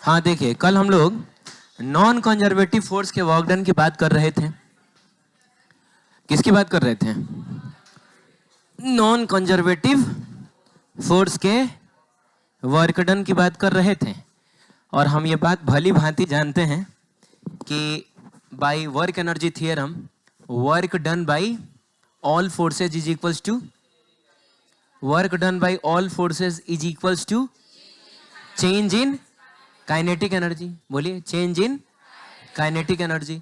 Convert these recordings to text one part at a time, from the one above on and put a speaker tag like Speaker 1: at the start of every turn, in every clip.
Speaker 1: हाँ देखिए, कल हम लोग नॉन कंजर्वेटिव फोर्स के वर्क डन की बात कर रहे थे। किसकी बात कर रहे थे? नॉन कंजर्वेटिव फोर्स के वर्क डन की बात कर रहे थे। और हम ये बात भली भांति जानते हैं कि by work energy theorem work done by all forces is equals to change in kinetic energy. बोलिए, चेंज इन काइनेटिक एनर्जी।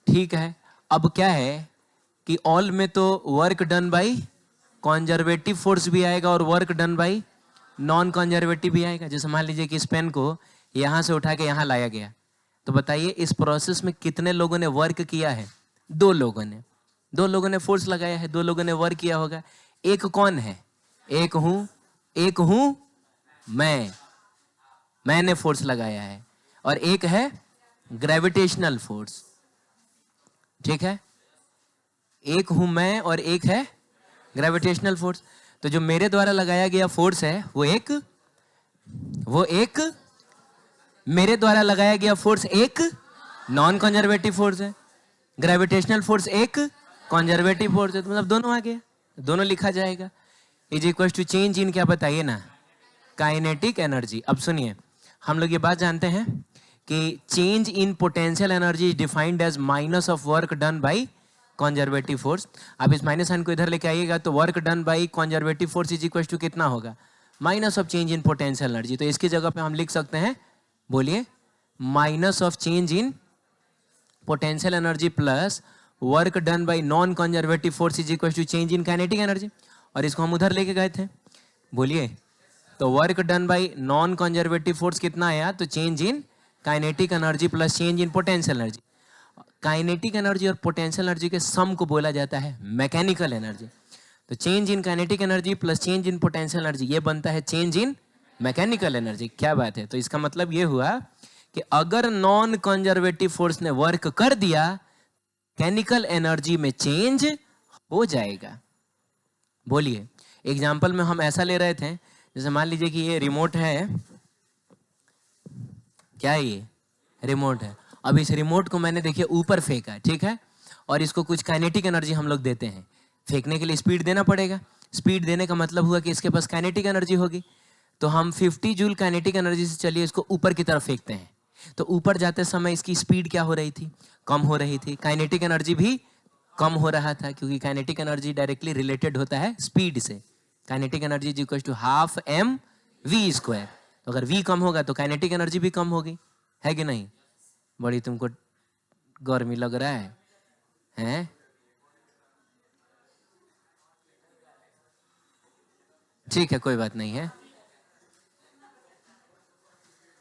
Speaker 1: ठीक है, अब क्या है कि ऑल में तो work done by conservative force भी आएगा और work done by non conservative भी आएगा। जैसे मान लीजिए कि इस पेन को यहां से उठा के यहां लाया गया, तो बताइए इस प्रोसेस में कितने लोगों ने वर्क किया है? दो लोगों ने फोर्स लगाया है, दो लोगों ने वर्क किया होगा। एक कौन है? एक हूं मैंने फोर्स लगाया है, और एक है ग्रेविटेशनल फोर्स। ठीक है, एक हूं मैं और एक है ग्रेविटेशनल फोर्स। तो जो मेरे द्वारा लगाया गया फोर्स है वो एक मेरे द्वारा लगाया गया फोर्स एक नॉन कंजर्वेटिव फोर्स है, ग्रेविटेशनल फोर्स एक कंजर्वेटिव फोर्स है। तो मतलब दोनों आ गया, दोनों लिखा जाएगा। Is equal to change in क्या बताइए ना? Kinetic energy. अब सुनिए, हम लोग ये बात जानते हैं कि change in potential energy is defined as minus of work done by conservative force. आप इस माइनस साइन को इधर लेके आइएगा तो work done by conservative force is equal to कितना होगा? Minus of change in potential energy. तो इसकी जगह पे हम लिख सकते हैं, बोलिए, minus of change in potential energy plus work done by non conservative force is equal to change in kinetic energy. और इसको हम उधर लेके गए थे, बोलिए, तो work done by non conservative force कितना आया? तो change in kinetic energy plus change in potential energy. Kinetic energy और पोटेंशियल एनर्जी के सम को बोला जाता है मैकेनिकल एनर्जी। तो change in kinetic energy plus change in potential energy, ये बनता है चेंज इन मैकेनिकल एनर्जी। क्या बात है? तो इसका मतलब ये हुआ कि अगर नॉन कंजर्वेटिव फोर्स ने वर्क कर दिया, मैकेनिकल एनर्जी में चेंज हो जाएगा। बोलिए, एग्जाम्पल में हम ऐसा ले रहे थे, जैसे मान लीजिए कि ये रिमोट है। क्या है ये? रिमोट है। अब इस रिमोट को मैंने देखिए ऊपर फेंका, ठीक है, और इसको कुछ काइनेटिक एनर्जी हम लोग देते हैं। फेंकने के लिए स्पीड देना पड़ेगा। स्पीड देने का मतलब हुआ कि इसके पास काइनेटिक एनर्जी होगी। तो हम 50 जूल काइनेटिक एनर्जी से चलिए इसको ऊपर की तरफ फेंकते हैं। तो ऊपर जाते समय इसकी स्पीड क्या हो रही थी? कम हो रही थी। काइनेटिक एनर्जी भी कम हो रहा था, क्योंकि काइनेटिक एनर्जी डायरेक्टली रिलेटेड होता है स्पीड से। Kinetic energy is equal to half M V square. तो अगर वी कम होगा तो काइनेटिक एनर्जी भी कम होगी, है कि नहीं? बड़ी तुमको गर्मी लग रहा है, हैं? ठीक है, कोई बात नहीं है।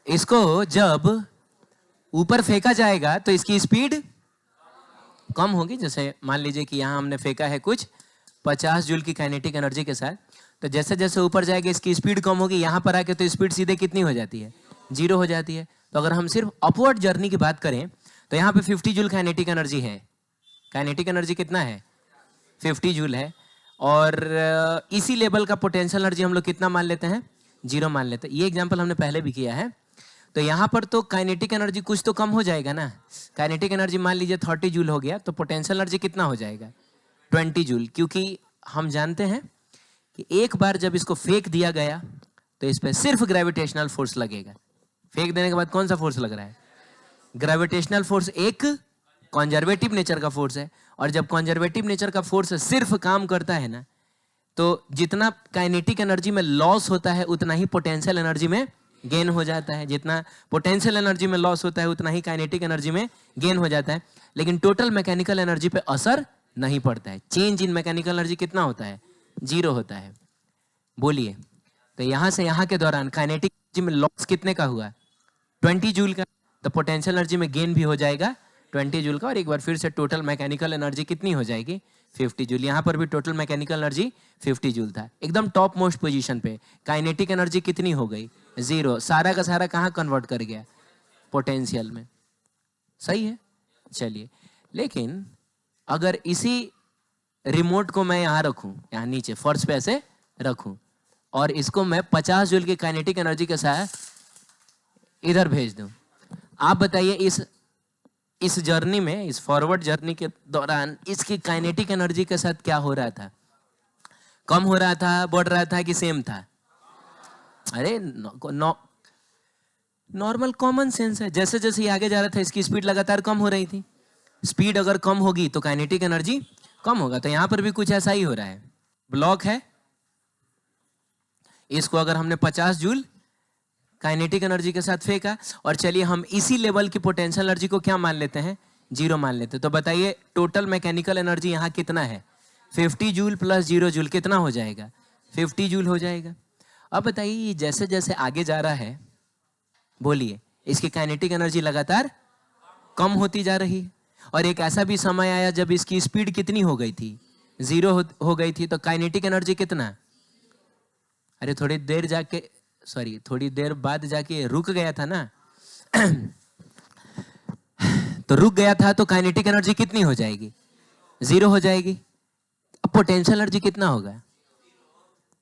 Speaker 1: इसको जब ऊपर फेंका जाएगा तो इसकी स्पीड कम होगी। जैसे मान लीजिए कि यहां हमने फेंका है कुछ 50 जूल की काइनेटिक एनर्जी के साथ, तो जैसे जैसे ऊपर जाएगा इसकी स्पीड कम होगी। यहां पर आके तो स्पीड सीधे कितनी हो जाती है? 0 हो जाती है। तो अगर हम सिर्फ अपवर्ड जर्नी की बात करें तो यहाँ पे 50 जूल काइनेटिक एनर्जी है। काइनेटिक एनर्जी कितना है? 50 जूल है। और इसी लेवल का पोटेंशियल एनर्जी हम लोग कितना मान लेते हैं? 0 मान लेते हैं। ये एग्जाम्पल हमने पहले भी किया है। तो यहाँ पर तो काइनेटिक एनर्जी कुछ तो कम हो जाएगा ना। काइनेटिक एनर्जी मान लीजिए 30 जूल हो गया, तो पोटेंशियल एनर्जी कितना हो जाएगा? 20 जूल। क्योंकि हम जानते हैं कि एक बार जब इसको फेंक दिया गया तो इस पर सिर्फ ग्रेविटेशनल फोर्स लगेगा। फेंक देने के बाद कौन सा फोर्स लग रहा है? ग्रेविटेशनल फोर्स एक कंजर्वेटिव नेचर का फोर्स है। और जब कंजर्वेटिव नेचर का फोर्स सिर्फ काम करता है ना, तो जितना काइनेटिक एनर्जी में लॉस होता है उतना ही पोटेंशियल एनर्जी में गेन हो जाता है। जितना पोटेंशियल एनर्जी में लॉस होता है उतना ही काइनेटिक एनर्जी में गेन हो जाता है। लेकिन टोटल मैकेनिकल एनर्जी पे असर नहीं पड़ता है। चेंज इन मैकेनिकल एनर्जी कितना होता है? 0 होता है। बोलिए, तो यहां से यहां के दौरान काइनेटिक एनर्जी में लॉस कितने का हुआ? 20 जूल का। तो पोटेंशियल एनर्जी में गेन भी हो जाएगा 20 जूल का। और एक बार फिर से टोटल मैकेनिकल एनर्जी कितनी हो जाएगी? 50 जूल। यहाँ पर भी टोटल मैकेनिकल एनर्जी 50 जूल था, एकदम टॉप मोस्ट पोजीशन पे। काइनेटिक एनर्जी कितनी हो गई? 0। सारा का सारा कहाँ कन्वर्ट कर गया? पोटेंशियल में। सही है, चलिए। लेकिन अगर इसी रिमोट को मैं यहाँ रखूं, यहाँ नीचे फर्श पे ऐसे रखूं, और इसको मैं 50 जूल की काइनेटिक एनर्जी के साथ इधर भेज दूं। आप बताइए इस जर्नी में, इस फॉरवर्ड जर्नी के दौरान इसकी काइनेटिक एनर्जी के साथ क्या हो रहा था? कम हो रहा था, बढ़ रहा था कि सेम था? अरे नॉर्मल कॉमन सेंस है। जैसे जैसे ये आगे जा रहा था इसकी स्पीड लगातार कम हो रही थी। स्पीड अगर कम होगी तो काइनेटिक एनर्जी कम होगा। तो यहां पर भी कुछ ऐसा ही हो रहा है। ब्लॉक है, इसको अगर हमने 50 जूल काइनेटिक एनर्जी के साथ फेंका, और चलिए हम इसी लेवल की पोटेंशियल एनर्जी को क्या मान लेते हैं? 0 मान लेते हैं। तो बताइए टोटल मैकेनिकल एनर्जी यहाँ कितना है? 50 जूल प्लस 0 जूल कितना हो जाएगा? 50 जूल हो जाएगा। अब बताइए जैसे जैसे आगे जा रहा है, बोलिए, इसकी काइनेटिक एनर्जी लगातार कम होती जा रही है। और एक ऐसा भी समय आया जब इसकी स्पीड कितनी हो गई थी? 0 हो गई थी। तो काइनेटिक एनर्जी कितना? अरे थोड़ी देर बाद जाके रुक गया था ना। तो रुक गया था तो काइनेटिक एनर्जी कितनी हो जाएगी? 0 हो जाएगी। अब पोटेंशियल एनर्जी कितना होगा?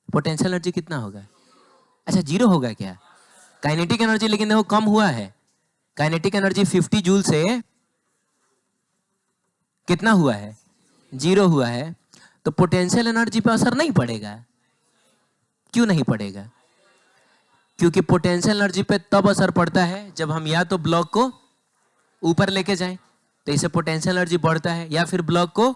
Speaker 1: पोटेंशियल एनर्जी कितना होगा? अच्छा 0 होगा क्या? काइनेटिक एनर्जी लेकिन देखो कम हुआ है। काइनेटिक एनर्जी 50 जूल से कितना हुआ है? 0 हुआ है। तो पोटेंशियल एनर्जी पे असर नहीं पड़ेगा। क्यों नहीं पड़ेगा? क्योंकि पोटेंशियल एनर्जी पे तब असर पड़ता है जब हम या तो ब्लॉक को ऊपर लेके जाएं तो इससे पोटेंशियल एनर्जी बढ़ता है, या फिर ब्लॉक को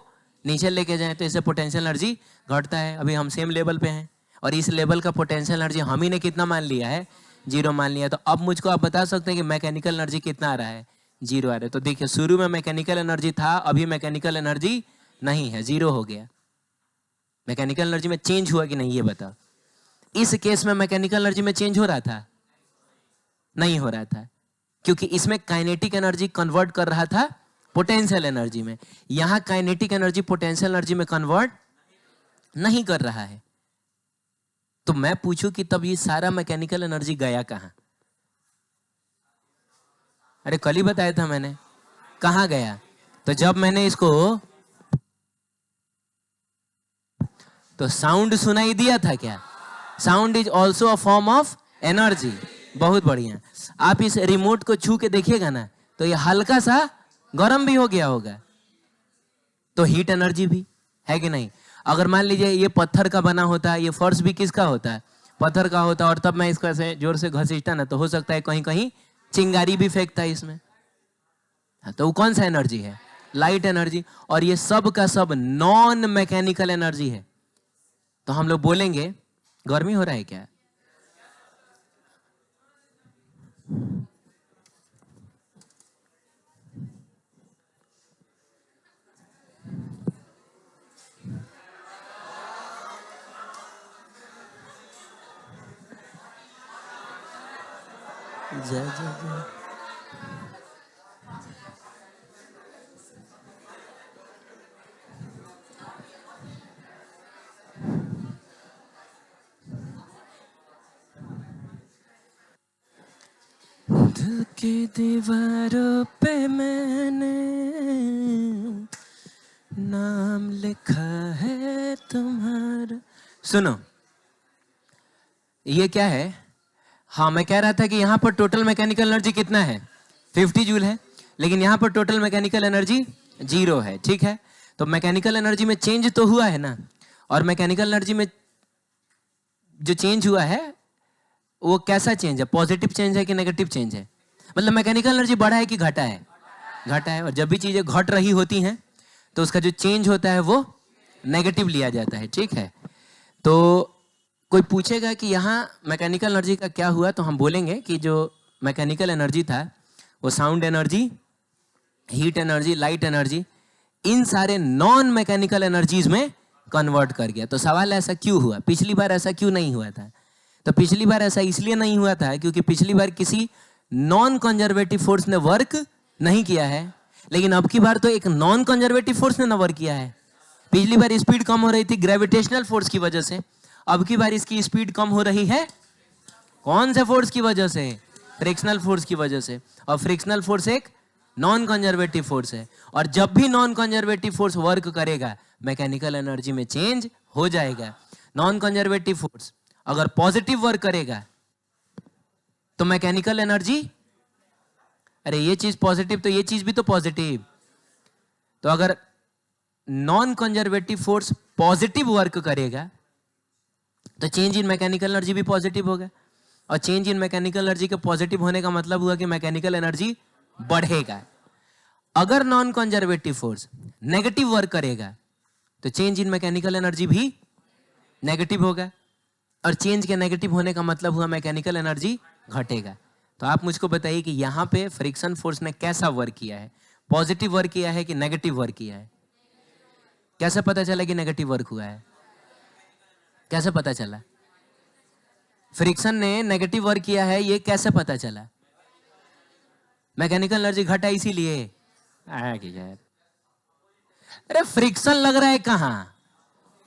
Speaker 1: नीचे लेके जाएं तो इससे पोटेंशियल एनर्जी घटता है। अभी हम सेम लेवल पे हैं और इस लेवल का पोटेंशियल एनर्जी हम ही ने कितना मान लिया है? 0 मान लिया। तो अब मुझको आप बता सकते हैं कि मैकेनिकल एनर्जी कितना आ रहा है? 0 आ रहा है। तो देखिए शुरू में मैकेनिकल एनर्जी था, अभी मैकेनिकल एनर्जी नहीं है, 0 हो गया। मैकेनिकल एनर्जी में चेंज हुआ कि नहीं ये बताओ। इस केस में मैकेनिकल एनर्जी में चेंज हो रहा था? नहीं हो रहा था, क्योंकि इसमें काइनेटिक एनर्जी कन्वर्ट कर रहा था पोटेंशियल एनर्जी में। यहां काइनेटिक एनर्जी पोटेंशियल एनर्जी में कन्वर्ट नहीं कर रहा है। तो मैं पूछूं कि तब ये सारा मैकेनिकल एनर्जी गया कहां? अरे कल ही बताया था मैंने, कहां गया? तो जब मैंने इसको तो साउंड सुनाई दिया था क्या? Sound is also a form of energy. बहुत बढ़िया। आप इस रिमोट को छू के देखिएगा ना तो ये हल्का सा गर्म भी हो गया होगा। तो हीट एनर्जी भी है कि नहीं? अगर मान लीजिए ये पत्थर का बना होता है, ये फर्श भी किसका होता है? पत्थर का होता है। और तब मैं इसको ऐसे जोर से घसीटता ना तो हो सकता है कहीं कहीं चिंगारी भी फेंकता है इसमें। तो वो कौन सा एनर्जी है? Light energy. और ये सब का सब नॉन मैकेनिकल एनर्जी है। तो हम लोग बोलेंगे गर्मी हो रहा है क्या? जय जय जय। दिल की दीवारों पे मैंने नाम लिखा है तुम्हारा। सुनो ये क्या है? हाँ मैं कह रहा था कि यहाँ पर टोटल मैकेनिकल एनर्जी कितना है? 50 जूल है। लेकिन यहाँ पर टोटल मैकेनिकल एनर्जी 0 है। ठीक है, तो मैकेनिकल एनर्जी में चेंज तो हुआ है ना। और मैकेनिकल एनर्जी में जो चेंज हुआ है वो कैसा चेंज है? पॉजिटिव चेंज है कि नेगेटिव चेंज है? मतलब मैकेनिकल एनर्जी बढ़ा है कि घटा है? घटा है। और जब भी चीजें घट रही होती हैं तो उसका जो चेंज होता है वो नेगेटिव लिया जाता है। ठीक है, तो कोई पूछेगा कि यहाँ मैकेनिकल एनर्जी का क्या हुआ, तो हम बोलेंगे कि जो मैकेनिकल एनर्जी था वो sound energy, heat energy, light energy, इन सारे नॉन मैकेनिकल एनर्जीज में कन्वर्ट कर गया। तो सवाल ऐसा क्यों हुआ? पिछली बार ऐसा क्यों नहीं हुआ था? तो पिछली बार ऐसा इसलिए नहीं हुआ था क्योंकि पिछली बार किसी नॉन कंजर्वेटिव फोर्स ने वर्क नहीं किया है। लेकिन अब की बार तो एक नॉन कंजर्वेटिव फोर्स ने ना वर्क किया है। पिछली बार स्पीड कम हो रही थी ग्रेविटेशनल फोर्स की वजह से, अब की बार इसकी स्पीड कम हो रही है कौन से फोर्स की वजह से? फ्रिक्शनल फोर्स की वजह से। और फ्रिक्शनल फोर्स एक नॉन कंजर्वेटिव फोर्स है। और जब भी नॉन कंजर्वेटिव फोर्स वर्क करेगा मैकेनिकल एनर्जी में चेंज हो जाएगा। नॉन कंजर्वेटिव फोर्स अगर पॉजिटिव वर्क करेगा तो मैकेनिकल एनर्जी अरे ये चीज पॉजिटिव तो ये चीज भी तो पॉजिटिव। तो अगर non conservative force positive work करेगा तो चेंज इन मैकेनिकल एनर्जी भी पॉजिटिव होगा, और चेंज इन मैकेनिकल एनर्जी के पॉजिटिव होने का मतलब हुआ कि मैकेनिकल एनर्जी बढ़ेगा। अगर non conservative force negative work करेगा तो चेंज इन मैकेनिकल एनर्जी भी नेगेटिव होगा, और चेंज के नेगेटिव होने का मतलब हुआ मैकेनिकल एनर्जी घटेगा। तो आप मुझको बताइए कि यहाँ पे फ्रिक्शन फोर्स ने कैसा वर्क किया है, पॉजिटिव वर्क किया है कि नेगेटिव वर्क किया है? कैसे पता चला कि नेगेटिव वर्क हुआ है? कैसे पता चला? फ्रिक्शन ने नेगेटिव वर्क किया है, ये कैसे पता चला? मैकेनिकल एनर्जी घटा इसीलिए। यार अरे फ्रिक्शन लग रहा है कहां?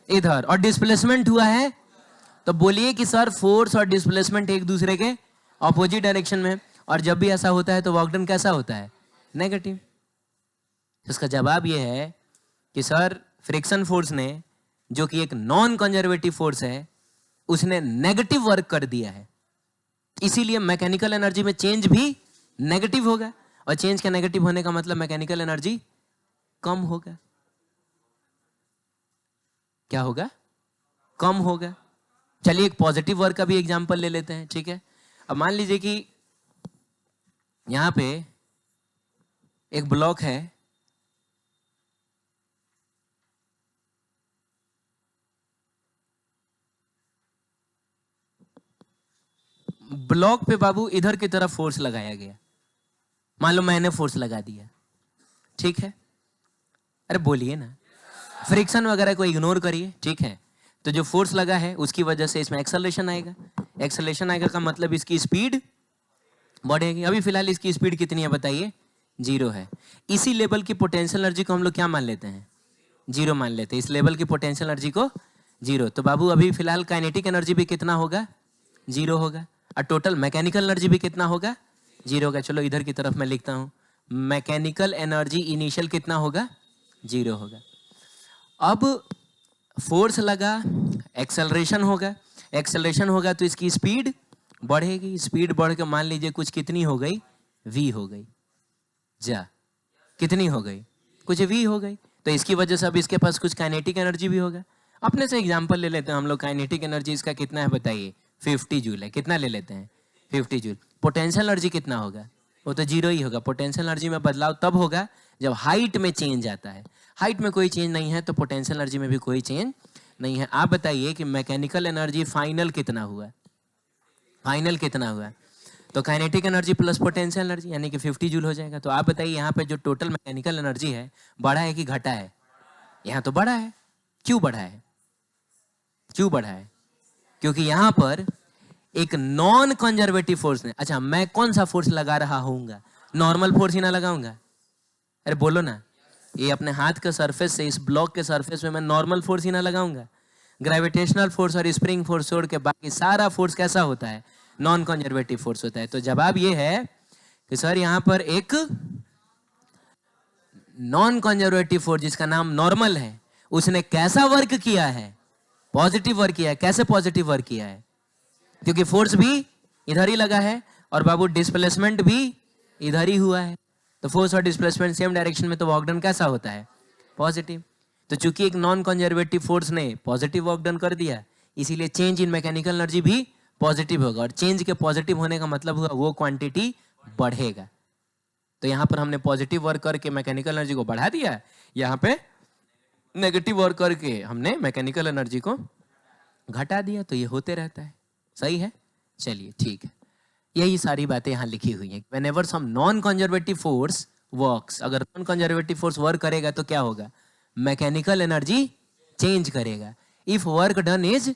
Speaker 1: इधर, और डिस्प्लेसमेंट हुआ है। तो बोलिए कि सर फोर्स और डिस्प्लेसमेंट एक दूसरे के ऑपोजिट डायरेक्शन में, और जब भी ऐसा होता है तो वर्क डन कैसा होता है? नेगेटिव। इसका जवाब यह है कि सर फ्रिक्शन फोर्स ने, जो कि एक नॉन कंजर्वेटिव फोर्स है, उसने नेगेटिव वर्क कर दिया है, इसीलिए मैकेनिकल एनर्जी में चेंज भी नेगेटिव होगा, और चेंज का नेगेटिव होने का मतलब मैकेनिकल एनर्जी कम होगा। क्या होगा? कम होगा। चलिए एक पॉजिटिव वर्क का भी एग्जांपल ले लेते हैं, ठीक है? अब मान लीजिए कि यहां पे एक ब्लॉक है, ब्लॉक पे बाबू इधर की तरफ फोर्स लगाया गया, मान लो मैंने फोर्स लगा दिया, ठीक है? अरे बोलिए ना, फ्रिक्शन वगैरह को इग्नोर करिए, ठीक है? तो जो फोर्स लगा है उसकी वजह से इसमें एक्सेलरेशन आएगा। एक्सेलरेशन आएगा का मतलब इसकी स्पीड बढ़ेगी। अभी फिलहाल इसकी स्पीड कितनी है बताइए? 0 है। इसी लेवल की पोटेंशियल एनर्जी को हम लोग क्या मान लेते हैं? 0 मान लेते हैं। इस लेवल की पोटेंशियल एनर्जी को 0। तो बाबू अभी फिलहाल काइनेटिक एनर्जी भी कितना होगा? 0 होगा। और टोटल मैकेनिकल एनर्जी भी कितना होगा? 0 होगा। चलो इधर की तरफ मैं लिखता हूं, मैकेनिकल एनर्जी इनिशियल कितना होगा? 0 होगा। अब फोर्स लगा, एक्सेलरेशन होगा, एक्सेलरेशन होगा तो इसकी स्पीड बढ़ेगी। स्पीड बढ़ के मान लीजिए कुछ कितनी हो गई? v हो गई। जा कितनी हो गई? कुछ v हो गई। तो इसकी वजह से अब इसके पास कुछ काइनेटिक एनर्जी भी होगा। अपने से एग्जांपल ले लेते हैं हम लोग। काइनेटिक एनर्जी इसका कितना है बताइए? 50 जूल है। कितना ले लेते हैं? 50 जूल। पोटेंशियल एनर्जी कितना होगा? वो तो 0 ही होगा। पोटेंशियल एनर्जी में बदलाव तब होगा जब हाइट में चेंज आता है। हाइट में कोई चेंज नहीं है तो पोटेंशियल एनर्जी में भी कोई चेंज नहीं है। आप बताइए कि मैकेनिकल एनर्जी फाइनल कितना हुआ? फाइनल कितना हुआ? तो kinetic energy plus potential energy यानी कि 50 जूल हो जाएगा। तो आप बताइए यहाँ पे जो टोटल मैकेनिकल एनर्जी है, बढ़ा है कि घटा है? यहाँ तो बढ़ा है। क्यों बढ़ा है? क्यों बढ़ा है? क्योंकि यहाँ पर एक नॉन कंजर्वेटिव फोर्स ने, अच्छा मैं कौन सा फोर्स लगा रहा हूँगा? नॉर्मल फोर्स ही ना लगाऊंगा? अरे बोलो ना, ये अपने हाथ के सरफेस से, इस ब्लॉक के सरफेस में मैं नॉर्मल फोर्स ही ना लगाऊंगा? ग्रेविटेशनल फोर्स और स्प्रिंग फोर्स छोड़ के बाकी सारा फोर्स कैसा होता है? नॉन कंजर्वेटिव फोर्स होता है। तो जवाब ये है कि सर यहाँ पर एक नॉन कंजर्वेटिव फोर्स जिसका नाम नॉर्मल है, उसने कैसा वर्क किया है? पॉजिटिव वर्क किया है। कैसे पॉजिटिव वर्क किया है? क्योंकि फोर्स भी इधर ही लगा है और बाबू डिस्प्लेसमेंट भी इधर ही हुआ है। तो फोर्स और डिस्प्लेसमेंट सेम डायरेक्शन में, तो वर्क डन कैसा होता है? पॉजिटिव। तो चूंकि एक नॉन कंजर्वेटिव फोर्स ने पॉजिटिव वर्क डन कर दिया, इसीलिए चेंज इन मैकेनिकल एनर्जी भी पॉजिटिव होगा, और चेंज के पॉजिटिव होने का मतलब हुआ वो क्वांटिटी बढ़ेगा। तो यहाँ पर हमने पॉजिटिव वर्क करके मैकेनिकल एनर्जी को बढ़ा दिया, यहाँ पे नेगेटिव वर्क करके हमने मैकेनिकल एनर्जी को घटा दिया। तो ये होते रहता है। सही है? चलिए ठीक है। यही सारी बातें यहाँ लिखी हुई हैं। Whenever some non conservative force works, अगर नॉन कंजर्वेटिव फोर्स वर्क करेगा तो क्या होगा? मैकेनिकल एनर्जी चेंज करेगा। If work done is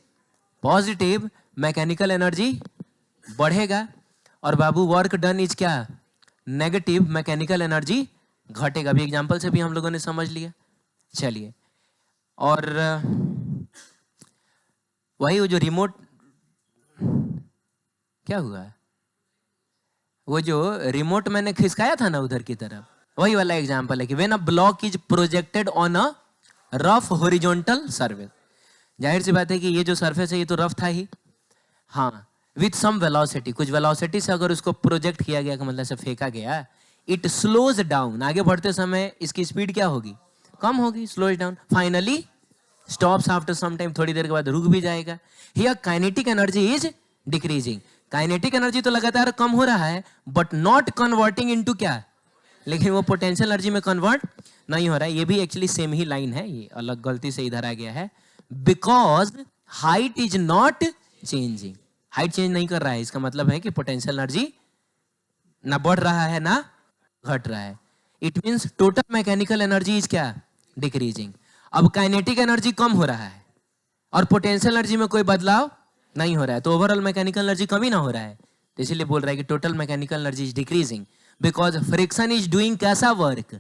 Speaker 1: positive, mechanical energy बढ़ेगा, और बाबू वर्क डन इज क्या? नेगेटिव, मैकेनिकल एनर्जी घटेगा। अभी एग्जांपल से भी हम लोगों ने समझ लिया। चलिए, और वही वो जो रिमोट, क्या हुआ? वो जो रिमोट मैंने खिसकाया था ना उधर की तरफ, वही वाला एग्जांपल है कि when a block is projected on a rough horizontal surface. जाहिर सी बात है कि ये जो सरफेस है ये तो रफ था ही, हाँ, विथ सम वेलोसिटी, कुछ वेलोसिटी से अगर उसको प्रोजेक्ट किया गया, मतलब से फेंका गया, इट स्लोज डाउन, आगे बढ़ते समय इसकी स्पीड क्या होगी, कम होगी, slows down, finally stops after some time, थोड़ी देर के बाद रुक भी जाएगा। Here kinetic energy is decreasing, kinetic energy तो लगातार कम हो रहा है बट नॉट कन्वर्टिंग इनटू क्या, लेकिन वो पोटेंशियल एनर्जी में कन्वर्ट नहीं हो रहा है। ये भी एक्चुअली सेम ही लाइन है, ये अलग गलती से इधर आ गया है। Because height is not changing, height change नहीं कर रहा है, इसका मतलब है कि पोटेंशियल एनर्जी ना बढ़ रहा है ना घट रहा है। It means total mechanical energy is क्या, डिक्रीजिंग। अब काइनेटिक एनर्जी कम हो रहा है और पोटेंशियल एनर्जी में कोई बदलाव नहीं हो रहा है, तो ओवरऑल मैकेनिकल एनर्जी कम ही ना हो रहा है, तो इसीलिए बोल रहा है कि total mechanical energy is decreasing because friction is doing कैसा वर्क,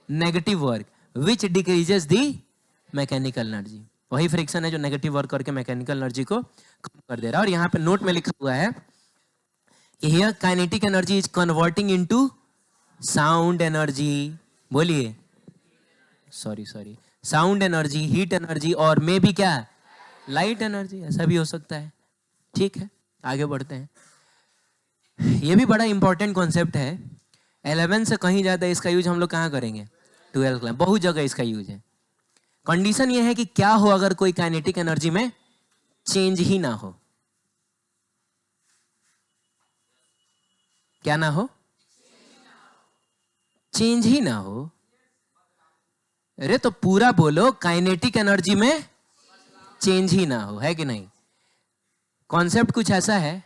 Speaker 1: नेगेटिव वर्क, विच डिक्रीजेस दी मैकेनिकल एनर्जी। वही फ्रिक्शन है जो नेगेटिव वर्क करके मैकेनिकल एनर्जी को कम कर दे रहा है। और यहाँ पे नोट में लिखा हुआ है कि here kinetic energy is converting into sound energy, बोलिए, sorry sound energy, heat energy और मे भी क्या, लाइट एनर्जी, ऐसा भी हो सकता है। ठीक है, आगे बढ़ते हैं। ये भी बड़ा इंपॉर्टेंट कॉन्सेप्ट है, 11 से कहीं ज्यादा इसका यूज हम लोग कहाँ करेंगे, 12 क्लास, बहुत जगह इसका यूज है। कंडीशन ये है कि क्या हो अगर कोई काइनेटिक एनर्जी में चेंज ही ना हो, क्या ना हो, चेंज ही ना हो। अरे तो पूरा बोलो, काइनेटिक एनर्जी में चेंज ही ना हो, है कि नहीं। कॉन्सेप्ट कुछ ऐसा है,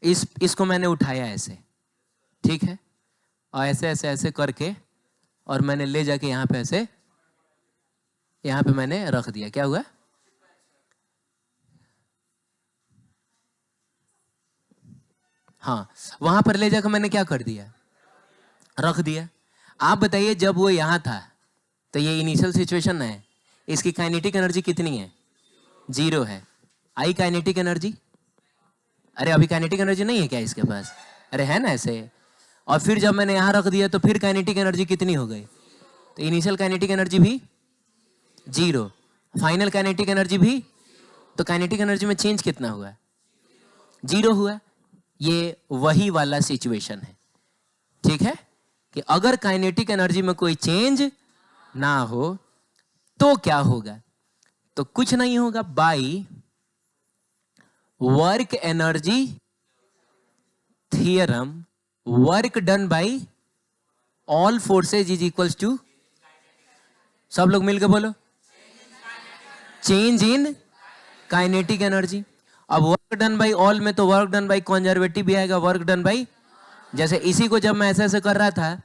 Speaker 1: इसको मैंने उठाया ऐसे, ठीक है, और ऐसे ऐसे ऐसे करके और मैंने ले जाके यहां पे ऐसे, यहां पे मैंने रख दिया, क्या हुआ, हाँ, वहां पर ले जाकर मैंने क्या कर दिया, रख दिया। आप बताइए जब वो यहां था तो ये इनिशियल सिचुएशन है, इसकी काइनेटिक एनर्जी कितनी है, 0 है। आई काइनेटिक एनर्जी, अरे अभी काइनेटिक एनर्जी नहीं है क्या इसके पास, अरे है ना ऐसे। और फिर जब मैंने यहां रख दिया तो फिर काइनेटिक एनर्जी कितनी हो गई, तो इनिशियल काइनेटिक एनर्जी भी 0, फाइनल काइनेटिक एनर्जी भी, तो काइनेटिक एनर्जी में चेंज कितना हुआ, 0 हुआ। ये वही वाला सिचुएशन है, ठीक है, कि अगर काइनेटिक एनर्जी में कोई चेंज ना हो तो क्या होगा, तो कुछ नहीं होगा, by work energy theorem, work done by all forces is equals to, सब लोग मिलकर बोलो, चेंज इन काइनेटिक एनर्जी। अब वर्क डन बाई ऑल में तो वर्क डन बाई कंजर्वेटिव भी आएगा, वर्क डन बाई, जैसे इसी को जब मैं ऐसे ऐसे कर रहा था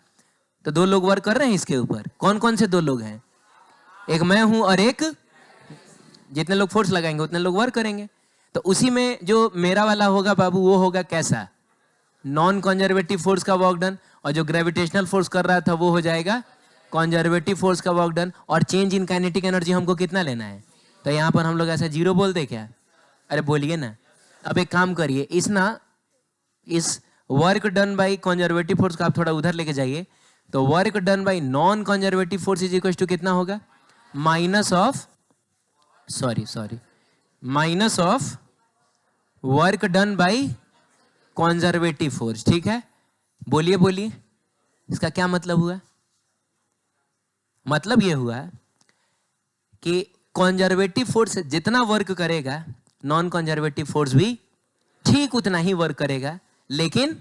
Speaker 1: तो 2 लोग वर्क कर रहे हैं इसके ऊपर, कौन कौन से 2 लोग हैं, एक मैं हूं और एक, जितने लोग फोर्स लगाएंगे उतने लोग वर्क करेंगे। तो उसी में जो मेरा वाला होगा बाबू, वो होगा कैसा, नॉन कंजर्वेटिव फोर्स का वर्क डन, और जो ग्रेविटेशनल फोर्स कर रहा था वो हो जाएगा कंजर्वेटिव फोर्स का वर्क डन। और चेंज इन काइनेटिक एनर्जी हमको कितना लेना है, तो यहाँ पर हम लोग ऐसा 0 बोलते क्या, अरे बोलिए ना। अब एक काम करिए, इस work done by conservative force को आप थोड़ा उधर लेके जाइए, तो work done by non conservative force is equal to कितना होगा, minus of work done by conservative force, ठीक है। बोलिए इसका क्या मतलब हुआ, मतलब ये हुआ कि कंजर्वेटिव फोर्स जितना वर्क करेगा नॉन कंजर्वेटिव फोर्स भी ठीक उतना ही वर्क करेगा, लेकिन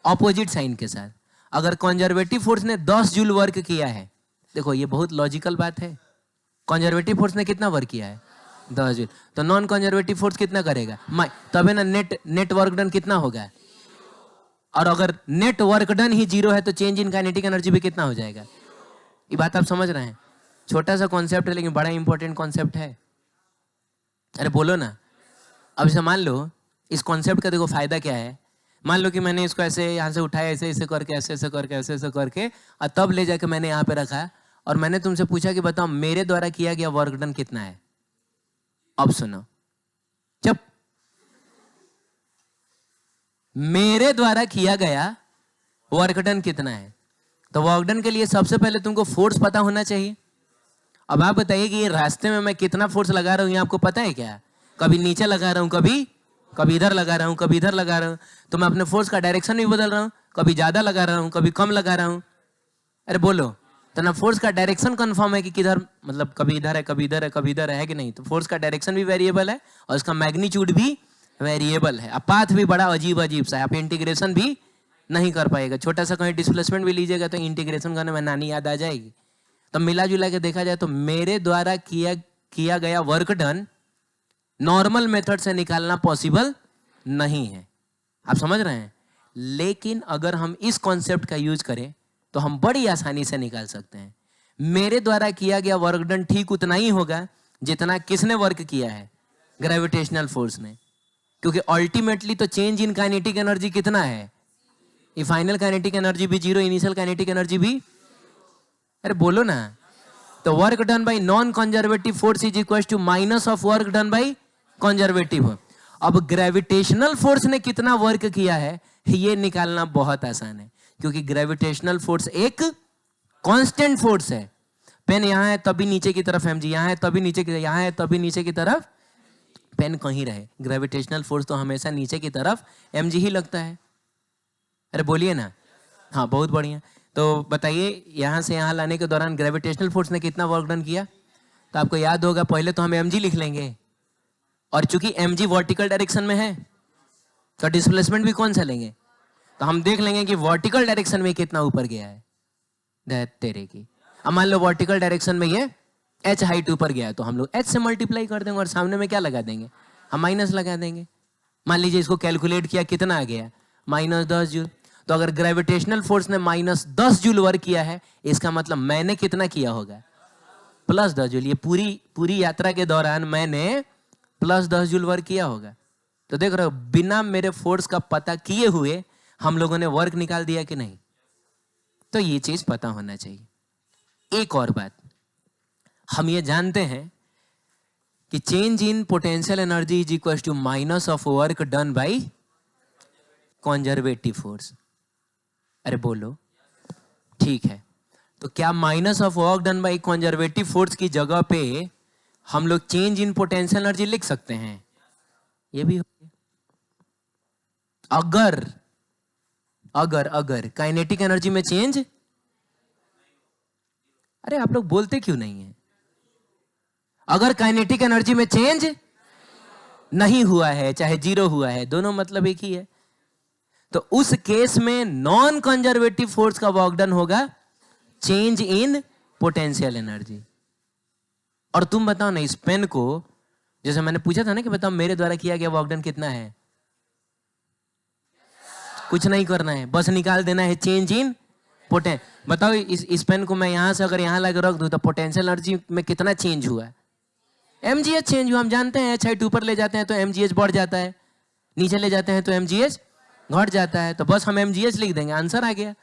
Speaker 1: ऑपोजिट साइन के साथ। अगर कंजर्वेटिव फोर्स ने 10 जूल वर्क किया है, देखो ये बहुत लॉजिकल बात है, कंजर्वेटिव फोर्स ने कितना वर्क किया है, 10 जूल, तो नॉन कंजर्वेटिव फोर्स कितना करेगा, तबे ना नेट वर्क डन कितना होगा। और अगर नेट वर्क डन ही 0 है तो चेंज इन काइनेटिक एनर्जी भी कितना हो जाएगा। ये बात आप समझ रहे हैं, छोटा सा कॉन्सेप्ट है लेकिन बड़ा इंपॉर्टेंट कॉन्सेप्ट है। अरे बोलो ना। अब इसे मान लो, इस कॉन्सेप्ट का देखो फायदा क्या है, मान लो कि मैंने इसको ऐसे यहाँ से उठाया, ऐसे ऐसे करके ऐसे ऐसे करके ऐसे ऐसे करके, और तब ले जाके मैंने यहाँ पे रखा, और मैंने तुमसे पूछा कि बताओ मेरे द्वारा किया गया वर्क डन कितना है। अब सुनो, जब मेरे द्वारा किया गया वर्क डन कितना है, तो वर्क डन के लिए सबसे पहले तुमको फोर्स पता होना चाहिए। अब आप बताइए कि ये रास्ते में मैं कितना फोर्स लगा रहा हूं, ये आपको पता है क्या, कभी नीचे लगा रहा हूं कभी कभी इधर लगा रहा हूँ, कभी इधर लगा रहा हूँ, तो मैं अपने फोर्स का डायरेक्शन भी बदल रहा हूँ, कभी ज्यादा लगा रहा हूँ, कभी कम लगा रहा हूँ। अरे बोलो, तो ना फोर्स का डायरेक्शन कंफर्म है कि किधर, मतलब कभी इधर है, कभी इधर है, कभी इधर है कि नहीं। तो फोर्स का डायरेक्शन भी वेरिएबल है और उसका मैग्नीट्यूड भी वेरिएबल है। अब पाथ भी बड़ा अजीब अजीब सा है, आप इंटीग्रेशन भी नहीं कर पाएगा। छोटा सा कहीं डिस्प्लेसमेंट भी लीजिएगा तो इंटीग्रेशन करने में नानी याद आ जाएगी। तो मिला जुला के देखा जाए तो मेरे द्वारा किया गया वर्क डन नॉर्मल मेथड से निकालना पॉसिबल नहीं है। आप समझ रहे हैं? लेकिन अगर हम इस कॉन्सेप्ट का यूज करें तो हम बड़ी आसानी से निकाल सकते हैं। मेरे द्वारा किया गया वर्क डन ठीक उतना ही होगा जितना किसने वर्क किया है, ग्रेविटेशनल फोर्स ने। क्योंकि अल्टीमेटली तो चेंज इन काइनेटिक एनर्जी कितना है, ये फाइनल काइनेटिक एनर्जी भी जीरो, इनिशियल काइनेटिक एनर्जी भी। अरे बोलो ना। तो work done by non conservative force is equal to minus of work done by conservative. अब ग्रेविटेशनल फोर्स ने कितना वर्क किया है ये निकालना बहुत आसान है, क्योंकि ग्रेविटेशनल फोर्स एक कांस्टेंट फोर्स है। पेन यहां है तभी नीचे की तरफ mg, यहां है तभी नीचे की, यहां है तभी नीचे की तरफ पेन कहीं रहे, ग्रेविटेशनल फोर्स तो हमेशा नीचे की तरफ mg ही लगता है। अरे बोलिए ना। हाँ बहुत बढ़िया। तो बताइए यहां से यहां लाने के दौरान ग्रेविटेशनल फोर्स ने कितना वर्क डन किया? तो आपको याद होगा, पहले तो हम mg लिख लेंगे, और चूंकि mg वर्टिकल डायरेक्शन में है तो डिस्प्लेसमेंट भी कौन सा लेंगे? तो हम देख लेंगे कि वर्टिकल डायरेक्शन में कितना ऊपर गया है तेरे की। अब मान लो वर्टिकल डायरेक्शन में ये h हाइट ऊपर गया है, तो हम लोग h से मल्टीप्लाई कर देंगे और सामने में क्या लगा देंगे, हम माइनस लगा देंगे। मान लीजिए इसको कैलकुलेट किया, कितना आ गया, -10 जूल। तो अगर ग्रेविटेशनल फोर्स ने -10 जूल वर्क किया है, इसका मतलब मैंने कितना किया होगा, +10 जूल। ये पूरी यात्रा के दौरान मैंने +10 जूल वर्क किया होगा। तो देख रहे हो, बिना मेरे फोर्स का पता किए हुए हम लोगों ने वर्क निकाल दिया कि नहीं। तो ये चीज पता होना चाहिए। एक और बात, हम ये जानते हैं कि change in potential energy is equal to minus of work done by conservative force. अरे बोलो, ठीक है। तो क्या minus of work done by conservative force की जगह पे हम लोग चेंज इन पोटेंशियल एनर्जी लिख सकते हैं? ये भी अगर अगर अगर काइनेटिक एनर्जी में चेंज, अरे आप लोग बोलते क्यों नहीं है? अगर काइनेटिक एनर्जी में चेंज नहीं हुआ है, चाहे जीरो हुआ है, दोनों मतलब एक ही है, तो उस केस में नॉन कंजर्वेटिव फोर्स का वर्क डन होगा चेंज इन पोटेंशियल एनर्जी। और तुम बताओ ना, इस पेन को, जैसे मैंने पूछा था ना कि बताओ मेरे द्वारा किया गया वर्क डन कितना है, कुछ नहीं करना है, बस निकाल देना है चेंज इन पोटें। बताओ इस पेन को मैं यहां से अगर यहां लाकर रख दूं तो पोटेंशियल एनर्जी में कितना चेंज हुआ है? mgh चेंज हुआ। हम जानते हैं h हाइट ऊपर ले जाते हैं तो mgh बढ़ जाता है, नीचे ले जाते हैं तो mgh घट जाता है। तो बस हम mgh लिख देंगे, आंसर आ गया।